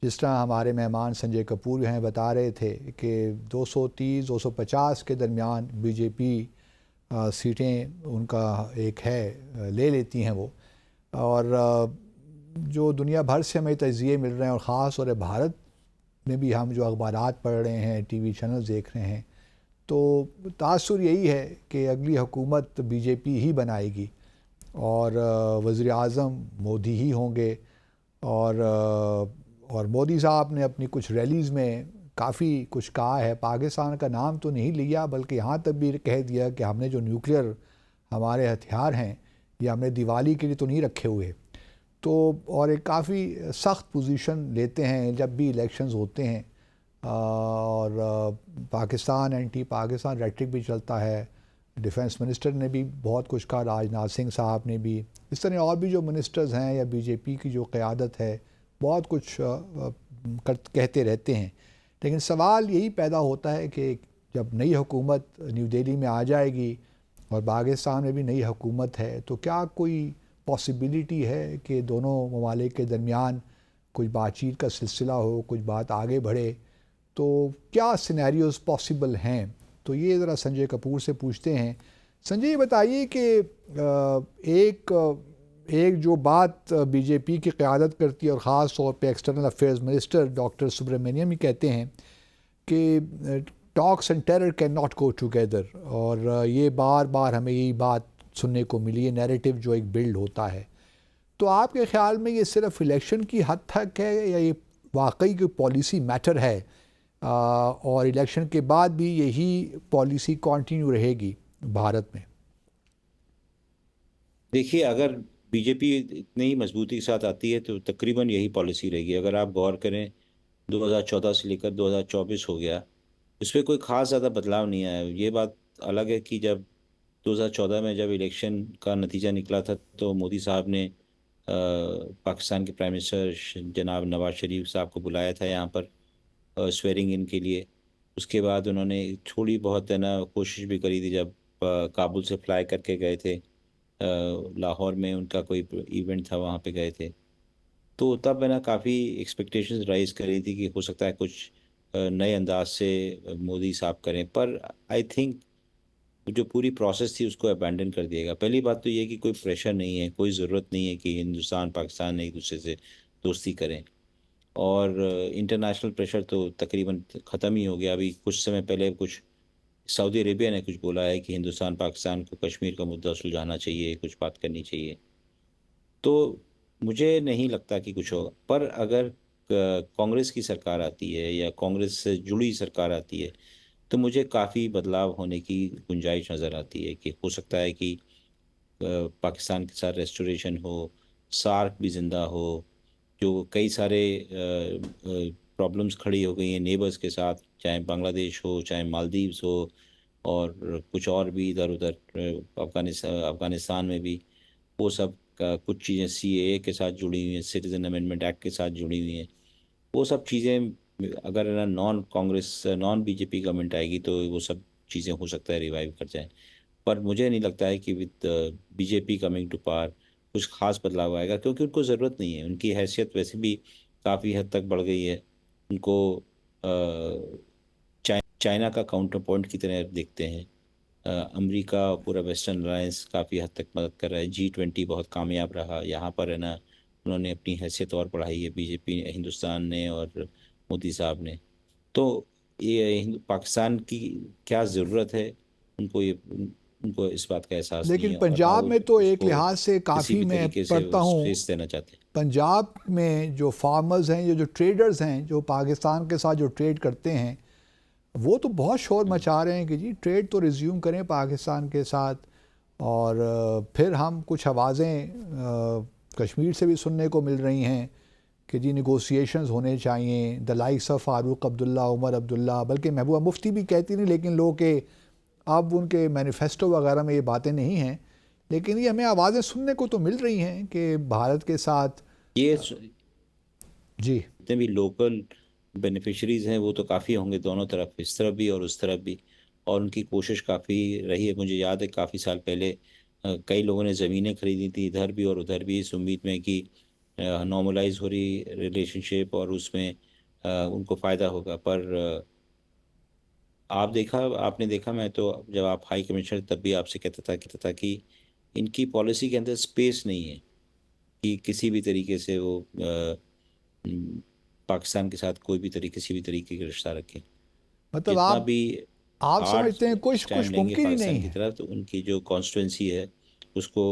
जिस तरह हमारे मेहमान संजय कपूर हैं बता रहे थे कि 230-250 के दरमियान बीजेपी सीटें उनका एक है ले लेती हैं वो। और जो दुनिया भर से हमें तज़िये मिल रहे हैं और ख़ास तौर पर भारत में भी हम जो अखबारात पढ़ रहे हैं, टीवी चैनल देख रहे हैं, तो तासुर यही है कि अगली हुकूमत बीजेपी ही बनाएगी और वज़ीर आज़म मोदी ही होंगे। और मोदी साहब ने अपनी कुछ रैलीज़ में काफ़ी कुछ कहा है। पाकिस्तान का नाम तो नहीं लिया बल्कि यहाँ तक भी कह दिया कि हमने जो न्यूक्लियर हमारे हथियार हैं ये हमने दिवाली के लिए तो नहीं रखे हुए। तो और एक काफ़ी सख्त पोजीशन लेते हैं जब भी इलेक्शंस होते हैं। और पाकिस्तान एंटी पाकिस्तान रेटरिक भी चलता है। डिफेंस मिनिस्टर ने भी बहुत कुछ कहा, राजनाथ सिंह साहब ने भी, इस तरह और भी जो मिनिस्टर्स हैं या बीजेपी की जो क़यादत है बहुत कुछ कहते रहते हैं। लेकिन सवाल यही पैदा होता है कि जब नई हुकूमत न्यू दिल्ली में आ जाएगी और पाकिस्तान में भी नई हुकूमत है तो क्या कोई पॉसिबिलिटी है कि दोनों ममालिक के दरमियान कुछ बातचीत का सिलसिला हो, कुछ बात आगे बढ़े? तो क्या सिनेरियोज पॉसिबल हैं? तो ये ज़रा संजय कपूर से पूछते हैं। संजय ये बताइए कि एक जो बात बीजेपी की क़यादत करती है और ख़ास तौर पे external affairs minister doctor Subrahmanyam ही कहते हैं कि talks and terror can not go together. और ये बार बार हमें यही बात सुनने को मिली है, नैरेटिव जो एक बिल्ड होता है। तो आपके ख़्याल में ये सिर्फ इलेक्शन की हद तक है या ये वाकई कोई पॉलिसी मैटर है और इलेक्शन के बाद भी यही पॉलिसी कंटिन्यू रहेगी भारत में? देखिए, अगर बीजेपी इतनी ही मजबूती के साथ आती है तो तकरीबन यही पॉलिसी रहेगी। अगर आप गौर करें 2014 से लेकर 2024 हो गया, इसमें कोई ख़ास ज़्यादा बदलाव नहीं आया। ये बात अलग है कि जब 2014 में जब इलेक्शन का नतीजा निकला था तो मोदी साहब ने पाकिस्तान के प्राइम मिनिस्टर जनाब नवाज शरीफ साहब को बुलाया था यहाँ पर स्वेरिंग इन के लिए। उसके बाद उन्होंने थोड़ी बहुत है ना कोशिश भी करी थी जब काबुल से फ्लाई करके गए थे, लाहौर में उनका कोई इवेंट था वहाँ पे गए थे। तो तब है ना काफ़ी एक्सपेक्टेशंस राइज कर रही थी कि हो सकता है कुछ नए अंदाज से मोदी साहब करें, पर आई थिंक जो पूरी प्रोसेस थी उसको अबैंडन कर दिएगा। पहली बात तो ये कि कोई प्रेशर नहीं है, कोई ज़रूरत नहीं है कि हिंदुस्तान पाकिस्तान एक दूसरे से दोस्ती करें। और इंटरनेशनल प्रेशर तो तकरीबन ख़त्म ही हो गया। अभी कुछ समय पहले कुछ सऊदी अरेबिया ने कुछ बोला है कि हिंदुस्तान पाकिस्तान को कश्मीर का मुद्दा सुलझाना चाहिए, कुछ बात करनी चाहिए। तो मुझे नहीं लगता कि कुछ होगा। पर अगर कांग्रेस की सरकार आती है या कांग्रेस से जुड़ी सरकार आती है तो मुझे काफ़ी बदलाव होने की गुंजाइश नज़र आती है कि हो सकता है कि पाकिस्तान के साथ रेस्टोरेशन हो, सार्क भी ज़िंदा हो। जो कई सारे प्रॉब्लम्स खड़ी हो गई हैं नेबर्स के साथ, चाहे बांग्लादेश हो, चाहे मालदीव्स हो और कुछ और भी इधर-उधर अफ़गानिस्तान में भी, वो सब का कुछ चीज़ें सीएए के साथ जुड़ी हुई हैं, सिटीज़न अमेंडमेंट एक्ट के साथ जुड़ी हुई हैं। वो सब चीज़ें अगर है ना non Congress non BJP government आएगी तो वो सब चीज़ें हो सकता है रिवाइव कर जाएँ। पर मुझे नहीं लगता है कि with BJP coming to power कुछ ख़ास बदलाव आएगा, क्योंकि उनको ज़रूरत नहीं है। उनकी हैसियत वैसे भी काफ़ी हद तक बढ़ गई है। उनको चाइना का काउंटर पॉइंट की तरह देखते हैं। अमेरिका पूरा वेस्टर्न अलायंस काफ़ी हद तक मदद कर रहा है। G20 बहुत कामयाब रहा। यहाँ पर है ना उन्होंने अपनी हैसियत और बढ़ाई है बीजेपी हिंदुस्तान ने और मोदी साहब ने। तो ये पाकिस्तान की क्या ज़रूरत है, उनको इस बात का एहसास नहीं लेकिन है और ना पंजाब वो में तो एक उसको लिहाज से किसी काफ़ी भी मैं तरीके से पढ़ता वो हूँ, स्पेस देना चाहते हैं। पंजाब में जो फार्मर्स हैं, जो ट्रेडर्स हैं, जो पाकिस्तान के साथ जो ट्रेड करते हैं, वो तो बहुत शोर मचा रहे हैं कि जी ट्रेड तो रिज्यूम करें पाकिस्तान के साथ। और फिर हम कुछ आवाज़ें कश्मीर से भी सुनने को मिल रही हैं कि जी निगोशिएशंस होने चाहिए, the likes of Farooq Abdullah, Omar Abdullah, बल्कि महबूबा मुफ्ती भी कहती नहीं, लेकिन लोग के अब उनके मैनिफेस्टो वगैरह में ये बातें नहीं हैं, लेकिन ये हमें आवाज़ें सुनने को तो मिल रही हैं कि भारत के साथ ये जी जितने भी लोकल बेनिफिशरीज हैं वो तो काफ़ी होंगे दोनों तरफ, इस तरफ भी और उस तरफ भी। और उनकी कोशिश काफ़ी रही है। मुझे याद है काफ़ी साल पहले कई लोगों ने ज़मीनें खरीदी थी इधर भी और उधर भी, इस उम्मीद में कि नॉर्मलाइज हो रही रिलेशनशिप और उसमें उनको फ़ायदा होगा। पर आपने देखा, मैं तो जब आप हाई कमिश्नर तब भी आपसे कहता था कि इनकी पॉलिसी के अंदर स्पेस नहीं है कि किसी भी तरीके से वो पाकिस्तान के साथ कोई भी तरीके किसी भी तरीके का रिश्ता रखें। मतलब जितना भी आप हार्ड समझते हैं कुछ स्टैंड कुछ लेंगे मुमकिन ही पाकिस्तान नहीं की है। तरफ तो उनकी जो कॉन्स्टिट्यूंसी है उसको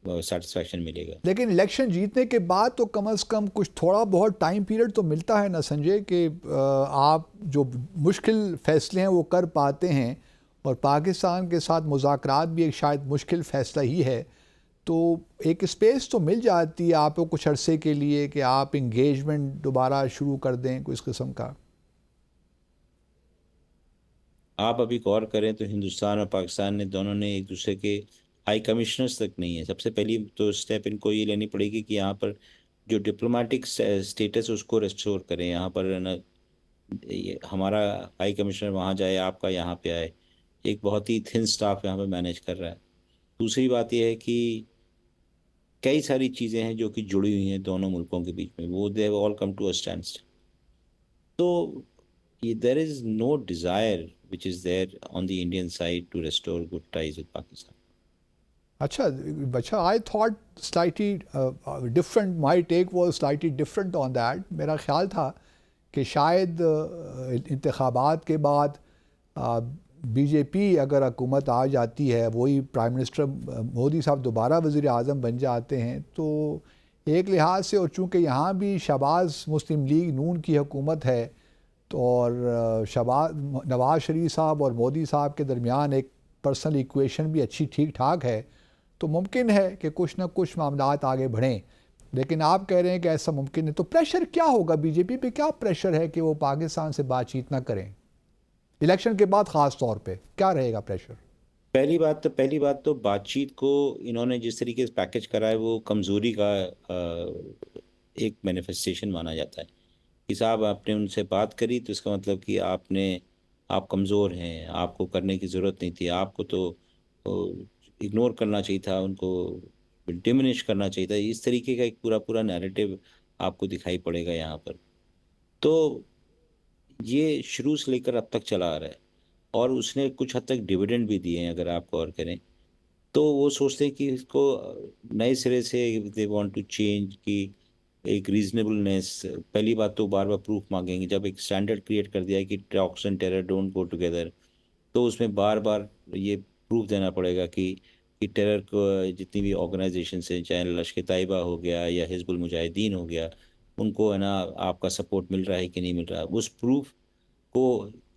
सेटिस्फैक्शन मिलेगा। लेकिन इलेक्शन जीतने के बाद तो कम से कम कुछ थोड़ा बहुत टाइम पीरियड तो मिलता है ना संजय, कि आप जो मुश्किल फ़ैसले हैं वो कर पाते हैं, और पाकिस्तान के साथ मुज़ाकरात भी एक शायद मुश्किल फ़ैसला ही है, तो एक स्पेस तो मिल जाती है आपको कुछ अरसे के लिए कि आप इंगेजमेंट दोबारा शुरू कर दें कुछ किस्म का। आप अभी गौर करें तो हिंदुस्तान और पाकिस्तान ने दोनों ने एक दूसरे के हाई कमिश्नर्स तक नहीं है। सबसे पहली तो स्टेप इनको ये लेनी पड़ेगी कि यहाँ पर जो डिप्लोमेटिक स्टेटस उसको रेस्टोर करें। यहाँ पर न ये हमारा हाई कमिश्नर वहाँ जाए, आपका यहाँ पे आए। एक बहुत ही थिन स्टाफ यहाँ पे मैनेज कर रहा है। दूसरी बात यह है कि कई सारी चीज़ें हैं जो कि जुड़ी हुई हैं दोनों मुल्कों के बीच में, वो they have all come to a stand. तो there is no desire which is there on the Indian side to restore good ties with Pakistan. अच्छा अच्छा, I thought slightly different, my take was slightly different on that. मेरा ख्याल था कि शायद इंतखाबात के बाद बीजेपी अगर हुकूमत आ जाती है, वही प्राइम मिनिस्टर मोदी साहब दोबारा वज़ीर आज़म बन जाते हैं, तो एक लिहाज से, और चूँकि यहाँ भी शहबाज मुस्लिम लीग नून की हुकूमत है, तो और शहबाज नवाज़ शरीफ साहब और मोदी साहब के दरमियान एक पर्सनल इक्वेशन भी अच्छी ठीक ठाक है, तो मुमकिन है कि कुछ ना कुछ मामलात आगे बढ़ें। लेकिन आप कह रहे हैं कि ऐसा मुमकिन है, तो प्रेशर क्या होगा बीजेपी पे? क्या प्रेशर है कि वो पाकिस्तान से बातचीत ना करें इलेक्शन के बाद? ख़ास तौर पे क्या रहेगा प्रेशर? पहली बात तो बातचीत को इन्होंने जिस तरीके से पैकेज करा है वो कमजोरी का एक मैनिफेस्टेशन माना जाता है कि साहब आपने उनसे बात करी तो इसका मतलब कि आप कमज़ोर हैं, आपको करने की ज़रूरत नहीं थी, आपको तो इग्नोर करना चाहिए था, उनको डिमिनिश करना चाहिए था। इस तरीके का एक पूरा पूरा नैरेटिव आपको दिखाई पड़ेगा यहाँ पर। तो ये शुरू से लेकर अब तक चला आ रहा है और उसने कुछ हद तक डिविडेंड भी दिए हैं। अगर आप गौर करें तो वो सोचते हैं कि इसको नए सिरे से दे वांट टू चेंज, कि एक रीजनेबलनेस। पहली बात तो बार बार प्रूफ मांगेंगे। जब एक स्टैंडर्ड क्रिएट कर दिया है कि talks and terror don't go together, तो उसमें बार बार ये प्रूफ देना पड़ेगा कि टेरर को जितनी भी ऑर्गेनाइजेशन हैं, चाहे लश्कर तैयबा हो गया या हिजबुल मुजाहिदीन हो गया, उनको है ना आपका सपोर्ट मिल रहा है कि नहीं मिल रहा। उस प्रूफ को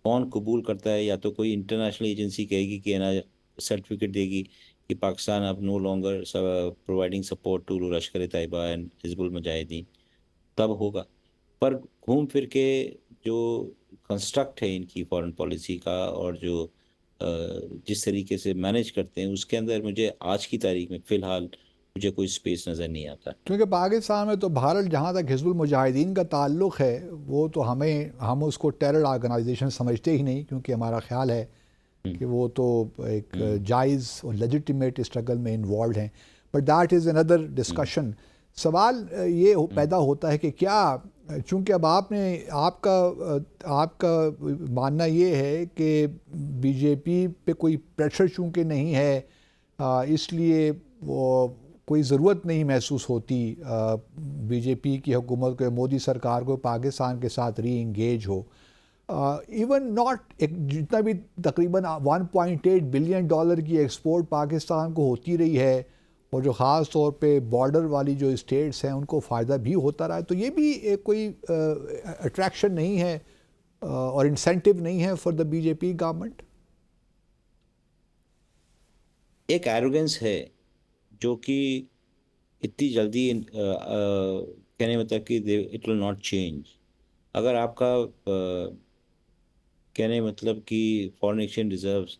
कौन कबूल करता है? या तो कोई इंटरनेशनल एजेंसी कहेगी कि है ना, सर्टिफिकेट देगी कि पाकिस्तान अब no longer providing support to Lashkar Taiba and Hizbul Mujahideen, तब होगा। पर घूम फिर के जो कंस्ट्रक्ट है इनकी फॉरेन पॉलिसी का और जो जिस तरीके से मैनेज करते हैं, उसके अंदर मुझे आज की तारीख में फ़िलहाल मुझे कोई स्पेस नज़र नहीं आता। क्योंकि पाकिस्तान में तो भारत, जहाँ तक हिजबुल मुजाहिदीन का ताल्लुक़ है, वो तो हम उसको टेरर ऑर्गेनाइजेशन समझते ही नहीं, क्योंकि हमारा ख्याल है हम्म। कि वो तो एक हम्म। जायज़ और लेजिटिमेट स्ट्रगल में इन्वॉल्व हैं। But that is another hmm. Discussion. सवाल ये हम्म। पैदा होता है कि क्या, चूँकि अब आपका मानना ये है कि बीजेपी पे कोई प्रेशर चूँकि नहीं है, इसलिए वो कोई ज़रूरत नहीं महसूस होती बीजेपी की हुकूमत को, मोदी सरकार को, पाकिस्तान के साथ री इंगेज हो। इवन नॉट एक जितना भी तकरीबन 1.8 बिलियन डॉलर की एक्सपोर्ट पाकिस्तान को होती रही है, और जो ख़ास तौर पे बॉर्डर वाली जो स्टेट्स हैं उनको फ़ायदा भी होता रहा है, तो ये भी एक कोई अट्रैक्शन नहीं है और इंसेंटिव नहीं है फॉर द बीजेपी गवर्नमेंट। एक एरोगेंस है जो कि इतनी जल्दी कहने मतलब कि इट विल नॉट चेंज। अगर आपका कहने मतलब कि फॉरेन एक्सचेंज रिजर्व्स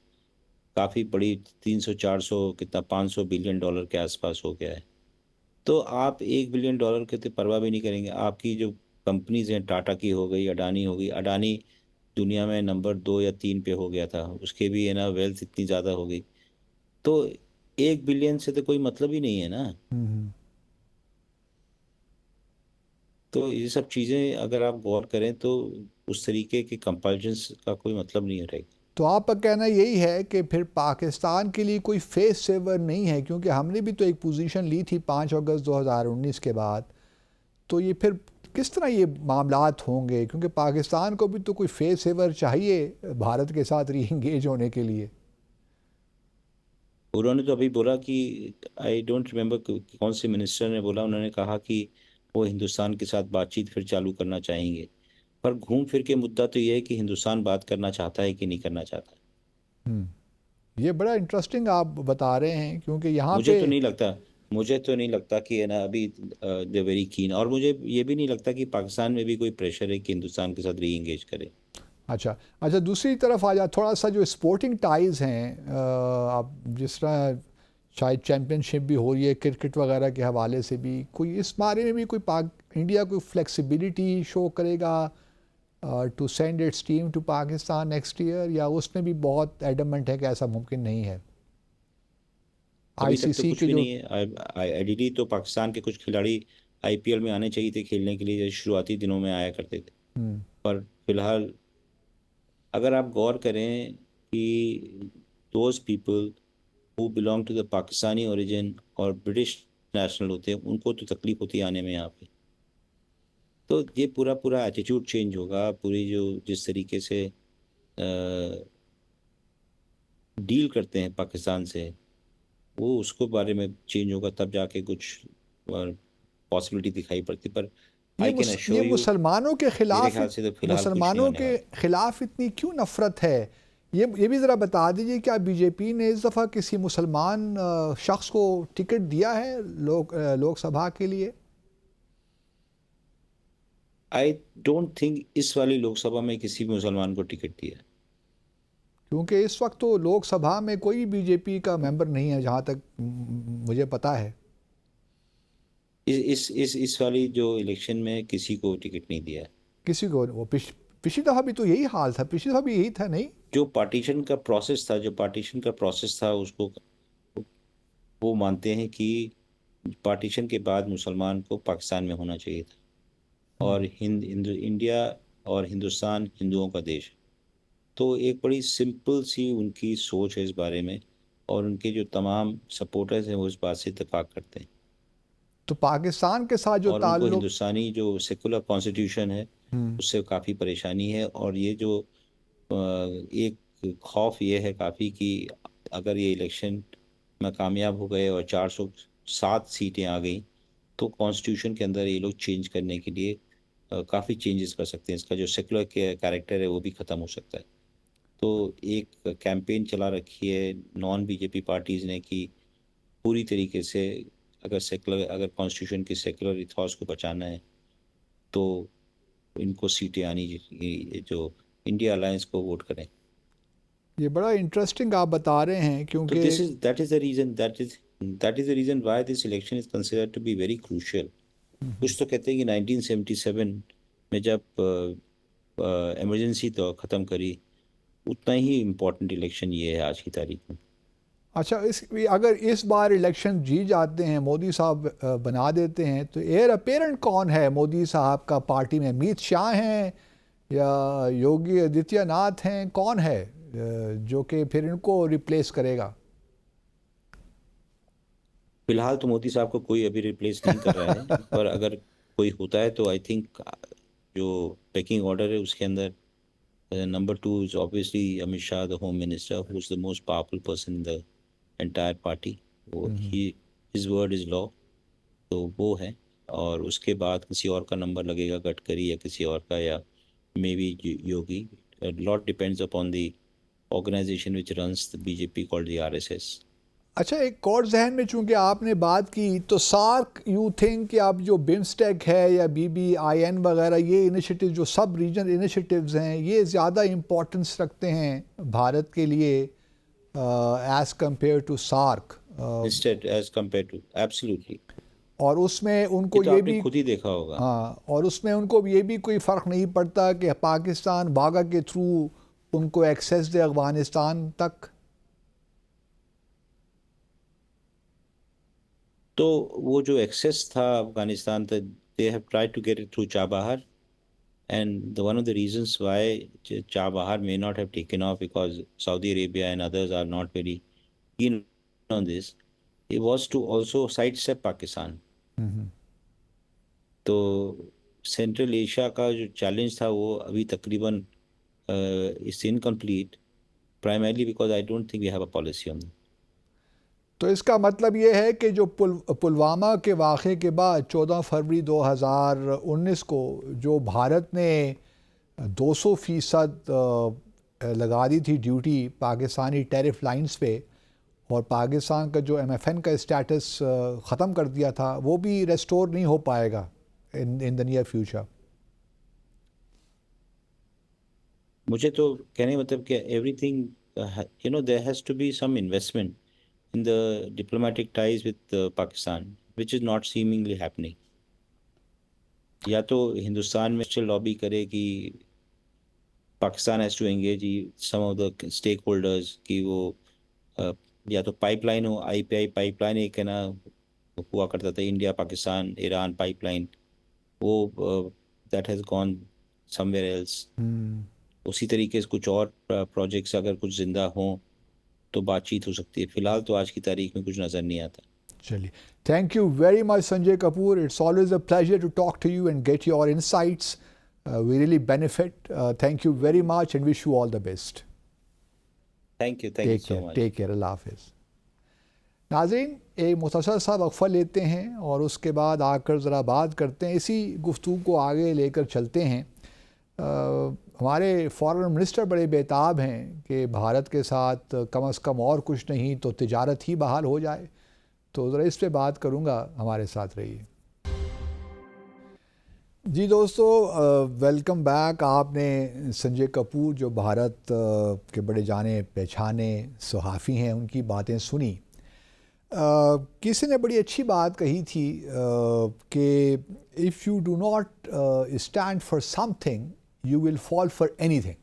काफ़ी बड़ी 300 400 कितना $500 बिलियन के आसपास हो गया है, तो आप $1 बिलियन के तो परवाह भी नहीं करेंगे। आपकी जो कंपनीज हैं, टाटा की हो गई, अडानी हो गई, अडानी दुनिया में नंबर 2 या 3 पे हो गया था, उसके भी है ना वेल्थ इतनी ज़्यादा हो गई, तो 1 बिलियन से तो कोई मतलब ही नहीं है ना। हम्म। तो ये सब चीज़ें अगर आप गौर करें तो उस तरीके के कंपल्शंस का कोई मतलब नहीं रहेगा। तो आपका कहना यही है कि फिर पाकिस्तान के लिए कोई फेस सेवर नहीं है, क्योंकि हमने भी तो एक पोजीशन ली थी 5 अगस्त 2019 के बाद। तो ये फिर किस तरह ये मामलात होंगे, क्योंकि पाकिस्तान को भी तो कोई फेस सेवर चाहिए भारत के साथ री इंगेज होने के लिए। उन्होंने तो अभी बोला कि आई डोंट रिमेम्बर कौन से मिनिस्टर ने बोला, उन्होंने कहा कि वो हिंदुस्तान के साथ बातचीत फिर चालू करना चाहेंगे। पर घूम फिर के मुद्दा तो ये है कि हिंदुस्तान बात करना चाहता है कि नहीं करना चाहता। ये बड़ा इंटरेस्टिंग आप बता रहे हैं, क्योंकि यहाँ मुझे पे तो नहीं लगता मुझे तो नहीं लगता कि है ना अभी दे वेरी कीन, और मुझे ये भी नहीं लगता कि पाकिस्तान में भी कोई प्रेशर है कि हिंदुस्तान के साथ री एंगेज करे। अच्छा अच्छा, दूसरी तरफ आ जा, थोड़ा सा जो स्पोर्टिंग टाइज हैं, आप जिस तरह शायद चैम्पियनशिप भी हो रही है क्रिकेट वगैरह के हवाले से भी, कोई इस बारे में भी कोई पाक इंडिया कोई फ्लेक्सिबिलिटी शो करेगा to send its team to Pakistan next year, या उसमें भी बहुत एडमेंट है कि ऐसा मुमकिन नहीं है? अभी तक तो आईसीसी कुछ के भी जो नहीं है। आईडीडी तो पाकिस्तान के कुछ खिलाड़ी आईपीएल में आने चाहिए थे खेलने के लिए, जैसे शुरुआती दिनों में आया करते थे। हम्म, पर फिलहाल अगर आप गौर करें कि those people who belong to the Pakistani origin और ब्रिटिश नेशनल होते हैं, उनको तो तकलीफ होती है आने में यहाँ पे। तो ये पूरा पूरा एटीट्यूड चेंज होगा, पूरी जो जिस तरीके से डील करते हैं पाकिस्तान से, वो उसको बारे में चेंज होगा, तब जाके कुछ पॉसिबिलिटी दिखाई पड़ती। पर आई कैन ये अश्योर यू, मुसलमानों के मेरे खिलाफ ख्याल से तो फिलहाल कुछ नहीं मुसलमानों होने के वाला। खिलाफ इतनी क्यों नफरत है? ये भी ज़रा बता दीजिए, क्या बीजेपी ने इस दफ़ा किसी मुसलमान शख्स को टिकट दिया है लोकसभा के लिए? आई डोंट थिंक इस वाली लोकसभा में किसी भी मुसलमान को टिकट दिया है। क्योंकि इस वक्त तो लोकसभा में कोई बीजेपी का मेंबर नहीं है, जहाँ तक मुझे पता है। इस वाली जो इलेक्शन में किसी को टिकट नहीं दिया है। किसी को वो पिछली दफ़ा भी तो यही हाल था, पिछली दफ़ा भी यही था नहीं? जो पार्टीशन का प्रोसेस था उसको, वो मानते हैं कि पार्टीशन के बाद मुसलमान को पाकिस्तान में होना चाहिए था। हम्म। और इंडिया और हिंदुस्तान हिंदुओं का देश है। तो एक बड़ी सिंपल सी उनकी सोच है इस बारे में, और उनके जो तमाम सपोर्टर्स हैं वो इस बात से इत्तेफाक करते हैं। तो पाकिस्तान के साथ जो और उनको ताल्लुक। हिंदुस्तानी जो सेकुलर कॉन्स्टिट्यूशन है हम्म। उससे काफ़ी परेशानी है। और ये जो एक खौफ ये है काफ़ी कि अगर ये इलेक्शन में कामयाब हो गए और 407 सीटें आ गई, तो कॉन्स्टिट्यूशन के अंदर ये लोग चेंज करने के लिए काफ़ी चेंजेस कर सकते हैं। इसका जो सेकुलर के कैरेक्टर है वो भी ख़त्म हो सकता है। तो एक कैंपेन चला रखी है नॉन बीजेपी पार्टीज ने कि पूरी तरीके से अगर कॉन्स्टिट्यूशन की सेकुलर इथॉस को बचाना है तो इनको सीटें आनी चाहिए जो इंडिया अलायंस को वोट करें। ये बड़ा इंटरेस्टिंग आप बता रहे हैं, तो क्योंकि this is that is the reason why this election is considered to be very crucial. कुछ तो कहते हैं कि 1977 में जब इमरजेंसी तो ख़त्म करी, उतना ही इम्पोर्टेंट इलेक्शन ये है आज की तारीख में। अच्छा, अगर इस बार इलेक्शन जीत जाते हैं, मोदी साहब बना देते हैं, तो एयर अपेरेंट कौन है मोदी साहब का पार्टी में? अमित शाह हैं या योगी आदित्यनाथ हैं? कौन है जो कि फिर इनको रिप्लेस करेगा? फिलहाल तो मोदी साहब को कोई अभी रिप्लेस नहीं कर रहा है, पर अगर कोई होता है तो आई थिंक जो पेकिंग ऑर्डर है उसके अंदर number 2 is obviously Amit Shah, the home minister, who is the most powerful person in the entire party. वो हम्म। ही हिज वर्ड इज लॉ, तो वो है। और उसके बाद किसी और का नंबर लगेगा, गडकरी या किसी और का, या may be Yogi. Lot depends upon the organization which runs the BJP called the RSS. अच्छा, एक और जहन में चूंकि आपने बात की, तो सार्क यू थिंक कि अब जो बिम्स्टेक है या BBIN वगैरह, ये इनिशिएटिव जो सब रीजनल इनिशिएटिव्स हैं, ये ज़्यादा इम्पोर्टेंस रखते हैं भारत के लिए as compare to SAARC? Instead as compare to, absolutely. और उसमें ये उनको तो ये आपने भी, खुद ही देखा होगा। हाँ, और उसमें उनको ये भी कोई फ़र्क नहीं पड़ता कि पाकिस्तान बागा के थ्रू उनको एक्सेस दे अफ़गानिस्तान तक? तो वो जो एक्सेस था अफगानिस्तान तक, they have tried to get it through Chabahar, and one of the reasons why Chabahar may not have taken off, because Saudi Arabia and others are not very keen on this, it was to also sidestep Pakistan. तो Central Asia का जो challenge था वो अभी तकरीबन is incomplete, primarily because I don't think we have a policy on. तो इसका मतलब ये है कि जो पुलवामा के वाक़े के बाद 14 फरवरी 2019 को जो भारत ने 200% लगा दी थी ड्यूटी पाकिस्तानी टैरिफ लाइंस पे, और पाकिस्तान का जो MFN का स्टेटस ख़त्म कर दिया था, वो भी रेस्टोर नहीं हो पाएगा इन द नियर फ्यूचर? मुझे तो कहने मतलब कि everything, there has to be some investment in the diplomatic ties with Pakistan, which is not seemingly happening. या तो हिंदुस्तान में लॉबी करे कि Pakistan has to engage some of the stakeholders कि वो या तो पाइपलाइन हो, IPI पाइपलाइन एक है ना, हुआ करता था इंडिया पाकिस्तान ईरान पाइपलाइन, वो that has gone somewhere else. उसी तरीके से कुछ और प्रोजेक्ट्स अगर कुछ जिंदा हों तो बातचीत हो सकती है। फिलहाल तो आज की तारीख में कुछ नज़र नहीं आता। चलिए, thank you very much Sanjay Kapoor. It's always a pleasure to talk to you and get your insights. We really benefit. Thank you very much and wish you all the best. Thank you so much. Take care. अल्लाह हाफिज़. नाज़रीन, एक मुख्तसर सा वक्फ़ा लेते हैं और उसके बाद आकर ज़रा बात करते हैं, इसी गुफ्तगू को आगे लेकर चलते हैं. हमारे फॉरेन मिनिस्टर बड़े बेताब हैं कि भारत के साथ कम से कम और कुछ नहीं तो तिजारत ही बहाल हो जाए. तो ज़रा इस पे बात करूँगा, हमारे साथ रहिए. जी दोस्तों, वेलकम बैक. आपने संजय कपूर जो भारत के बड़े जाने पहचाने सहाफ़ी हैं, उनकी बातें सुनी. किसी ने बड़ी अच्छी बात कही थी कि if you do not stand for something you will fall for anything.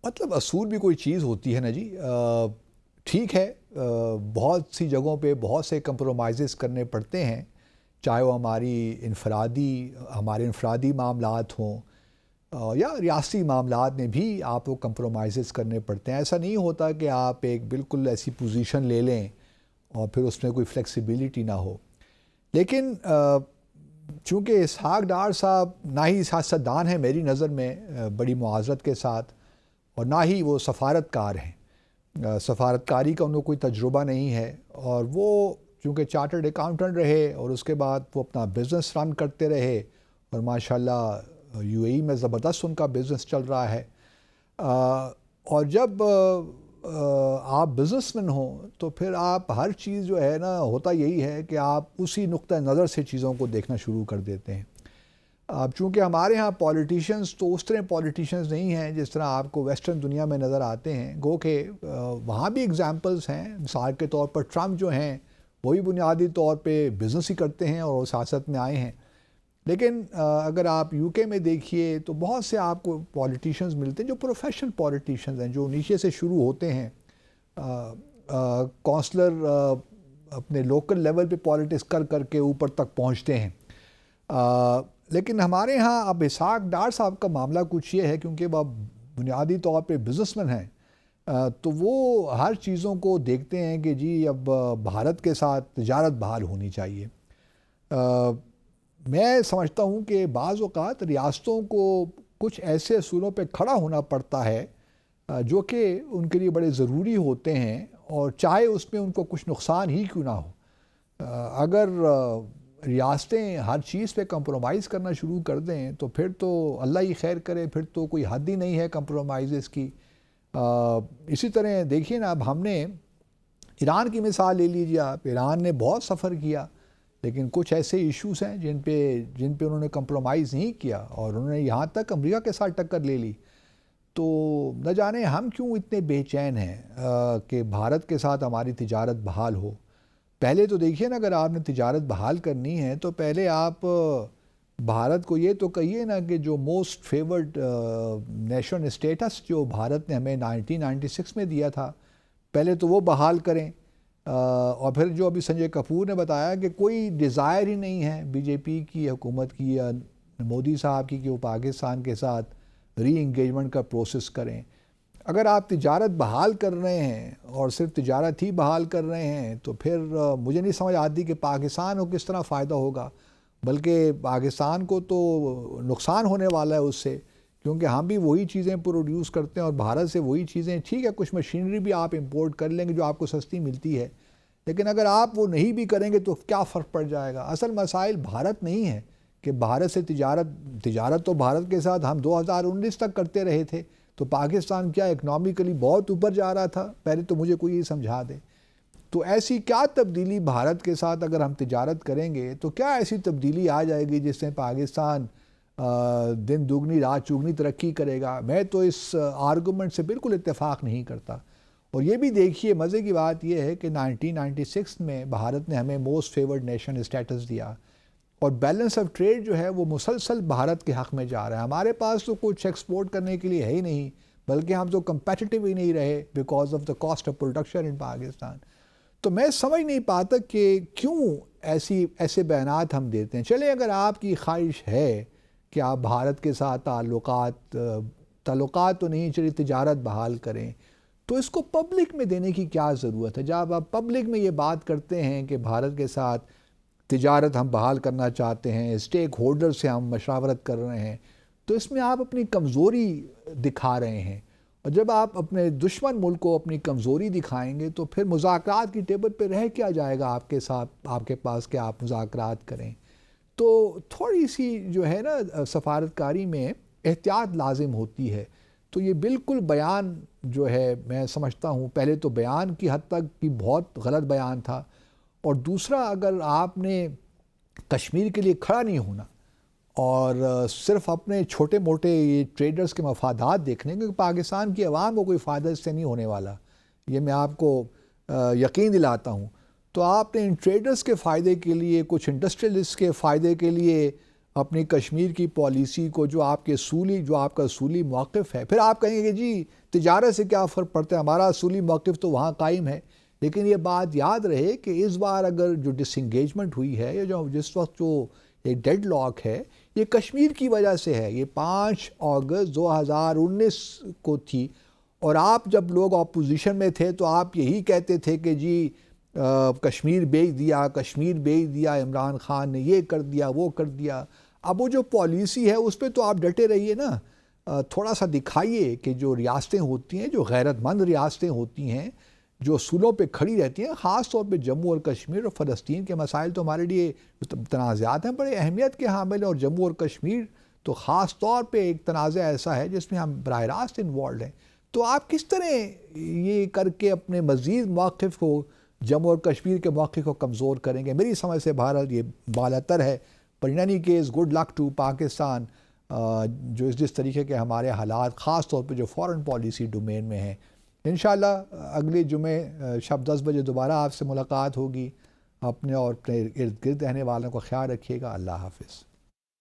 मतलब असूल भी कोई चीज़ होती है ना जी. ठीक है, बहुत सी जगहों पे बहुत से कंप्रोमाइज़ करने पड़ते हैं, चाहे वो हमारे इनफरादी मामलात हों या रियासती मामलात में भी आपको कंप्रोमाइज़ करने पड़ते हैं. ऐसा नहीं होता कि आप एक बिल्कुल ऐसी पोजीशन ले लें और फिर उसमें कोई फ्लेक्सिबिलिटी ना हो. लेकिन चूँकि इसहाक डार साहब ना ही सियासतदान हैं मेरी नज़र में बड़ी मुआज़रत के साथ, और ना ही वो सफ़ारतकार हैं. सफ़ारतकारी का उनको कोई तजुर्बा नहीं है, और वो चूँकि चार्टर्ड अकाउंटेंट रहे और उसके बाद वो अपना बिज़नेस रन करते रहे, और माशाल्लाह UAE में ज़बरदस्त उनका बिज़नेस चल रहा है. और जब आप बिज़नेसमैन हो तो फिर आप हर चीज़ जो है ना, होता यही है कि आप उसी नुक्ता नज़र से चीज़ों को देखना शुरू कर देते हैं. अब चूँकि हमारे यहाँ पॉलिटिशियंस तो उस तरह पॉलिटिशियंस नहीं हैं जिस तरह आपको वेस्टर्न दुनिया में नज़र आते हैं. गो के वहाँ भी एग्जांपल्स हैं. मिसाल के तौर पर ट्रम्प जो हैं, वही बुनियादी तौर पे बिज़नेस ही करते हैं और सियासत में आए हैं. लेकिन अगर आप UK में देखिए तो बहुत से आपको पॉलिटिशियंस मिलते हैं जो प्रोफेशनल पॉलिटिशियंस हैं, जो नीचे से शुरू होते हैं. काउंसलर अपने लोकल लेवल पे पॉलिटिक्स कर करके ऊपर तक पहुंचते हैं. लेकिन हमारे यहाँ अब इसहाक डार साहब का मामला कुछ ये है, क्योंकि वह बुनियादी तौर पे बिज़नेसमैन हैं, तो वो हर चीज़ों को देखते हैं कि जी अब भारत के साथ तिजारत बहाल होनी चाहिए. मैं समझता हूँ कि बाज़ औक़ात रियासतों को कुछ ऐसे असूलों पे खड़ा होना पड़ता है जो कि उनके लिए बड़े ज़रूरी होते हैं, और चाहे उसमें उनको कुछ नुकसान ही क्यों ना हो. अगर रियासतें हर चीज़ पे कंप्रोमाइज़ करना शुरू कर दें तो फिर तो अल्लाह ही खैर करे, फिर तो कोई हद ही नहीं है कंप्रोमाइज़ की. इसी तरह देखिए ना, अब हमने ईरान की मिसाल ले लीजिए आप, ईरान ने बहुत सफ़र किया लेकिन कुछ ऐसे इश्यूज़ हैं जिन पे उन्होंने कंप्रोमाइज़ नहीं किया और उन्होंने यहाँ तक अमेरिका के साथ टक्कर ले ली। तो न जाने हम क्यों इतने बेचैन हैं कि भारत के साथ हमारी तिजारत बहाल हो। पहले तो देखिए ना, अगर आपने तिजारत बहाल करनी है तो पहले आप भारत को ये तो कहिए ना कि जो मोस्ट फेवर्ड नेशन स्टेटस जो भारत ने हमें 1996 में दिया था, पहले तो वो बहाल करें। और फिर जो अभी संजय कपूर ने बताया कि कोई डिज़ायर ही नहीं है बीजेपी की हुकूमत की या मोदी साहब की कि वो पाकिस्तान के साथ री इंगेजमेंट का प्रोसेस करें। अगर आप तिजारत बहाल कर रहे हैं और सिर्फ तिजारत ही बहाल कर रहे हैं तो फिर मुझे नहीं समझ आती कि पाकिस्तान को किस तरह फ़ायदा होगा, बल्कि पाकिस्तान को तो नुकसान होने वाला है उससे, क्योंकि हम भी वही चीज़ें प्रोड्यूस करते हैं और भारत से वही चीज़ें, ठीक है कुछ मशीनरी भी आप इंपोर्ट कर लेंगे जो आपको सस्ती मिलती है, लेकिन अगर आप वो नहीं भी करेंगे तो क्या फ़र्क पड़ जाएगा। असल मसाइल भारत नहीं है कि भारत से तिजारत तो भारत के साथ हम 2019 तक करते रहे थे, तो पाकिस्तान क्या इकनॉमिकली बहुत ऊपर जा रहा था? पहले तो मुझे कोई ये समझा दे। तो ऐसी क्या तब्दीली भारत के साथ अगर हम तिजारत करेंगे तो क्या ऐसी तब्दीली आ जाएगी जिससे पाकिस्तान दिन दुगनी रात चुगनी तरक्की करेगा? मैं तो इस आर्गूमेंट से बिल्कुल इत्तेफाक नहीं करता। और ये भी देखिए, मज़े की बात यह है कि 1996 में भारत ने हमें मोस्ट फेवर्ड नेशन स्टेटस दिया और बैलेंस ऑफ ट्रेड जो है वो मुसलसल भारत के हक़ में जा रहा है। हमारे पास तो कुछ एक्सपोर्ट करने के लिए है ही नहीं, बल्कि हम तो कंपेटिटिव ही नहीं रहे because of the cost of production in Pakistan. तो मैं समझ नहीं पाता कि क्यों ऐसे बयानात हम देते हैं। चले, अगर आपकी ख्वाहिश है कि आप भारत के साथ ताल्लुकात तो नहीं, चलिए तिजारत बहाल करें, तो इसको पब्लिक में देने की क्या ज़रूरत है? जब आप पब्लिक में ये बात करते हैं कि भारत के साथ तिजारत हम बहाल करना चाहते हैं, स्टेक होल्डर से हम मशावरत कर रहे हैं, तो इसमें आप अपनी कमज़ोरी दिखा रहे हैं। और जब आप अपने दुश्मन मुल्क को अपनी कमज़ोरी दिखाएंगे तो फिर मुज़ाकरात की टेबल पे रह क्या जाएगा आपके साथ, आपके पास कि आप मुज़ाकरात करें। तो थोड़ी सी जो है ना सफारतकारी में एहतियात लाजिम होती है। तो ये बिल्कुल बयान जो है, मैं समझता हूँ पहले तो बयान की हद तक कि बहुत गलत बयान था, और दूसरा अगर आपने कश्मीर के लिए खड़ा नहीं होना और सिर्फ अपने छोटे मोटे ये ट्रेडर्स के मफादात देखने, क्योंकि पाकिस्तान की आवाम को कोई फ़ायदा इससे नहीं होने वाला, ये मैं आपको यकीन दिलाता हूँ। तो आपने इन ट्रेडर्स के फ़ायदे के लिए, कुछ इंडस्ट्रियलिस्ट के फ़ायदे के लिए अपनी कश्मीर की पॉलिसी को, जो आपका असूली मौक़िफ़ है, फिर आप कहेंगे जी तिजारत से क्या फ़र्क पड़ता है, हमारा असूली मौक़िफ़ तो वहाँ कायम है। लेकिन ये बात याद रहे कि इस बार अगर जो डिसंगेजमेंट हुई है या जो जिस वक्त जो एक डेड लॉक है, ये कश्मीर की वजह से है। ये 5 अगस्त 2019 को थी और आप जब लोग अपोजिशन में थे तो आप यही कहते थे कि जी कश्मीर बेच दिया, इमरान खान ने ये कर दिया, वो कर दिया। अब वो जो पॉलिसी है उस पर तो आप डटे रहिए ना, थोड़ा सा दिखाइए कि जो रियासतें होती हैं, जो गैरतमंद रियासतें होती हैं, जो असूलों पे खड़ी रहती हैं, ख़ास तौर पे जम्मू और कश्मीर और फ़लस्तीन के मसाइल तो हमारे लिए तनाज़ात हैं बड़े अहमियत के हामिल हैं, और जम्मू और कश्मीर तो ख़ास तौर पे एक तनाज़ा ऐसा है जिसमें हम बराह रास्त इन्वॉल्व हैं। तो आप किस तरह ये करके अपने मज़ीद मौक़िफ़ को, जम्मू और कश्मीर के मौक़िफ़ को कमज़ोर करेंगे? मेरी समझ से भारत ये बालातर है। पर in any case good luck to Pakistan, जो जिस तरीके के हमारे हालात ख़ास तौर पे जो फ़ॉरेन पॉलिसी डोमेन में हैं। इंशाल्लाह अगले जुमे शब 10 बजे दोबारा आपसे मुलाकात होगी। अपने और अपने इर्द गिर्द रहने वालों का ख्याल रखिएगा। अल्लाह हाफ़िज़।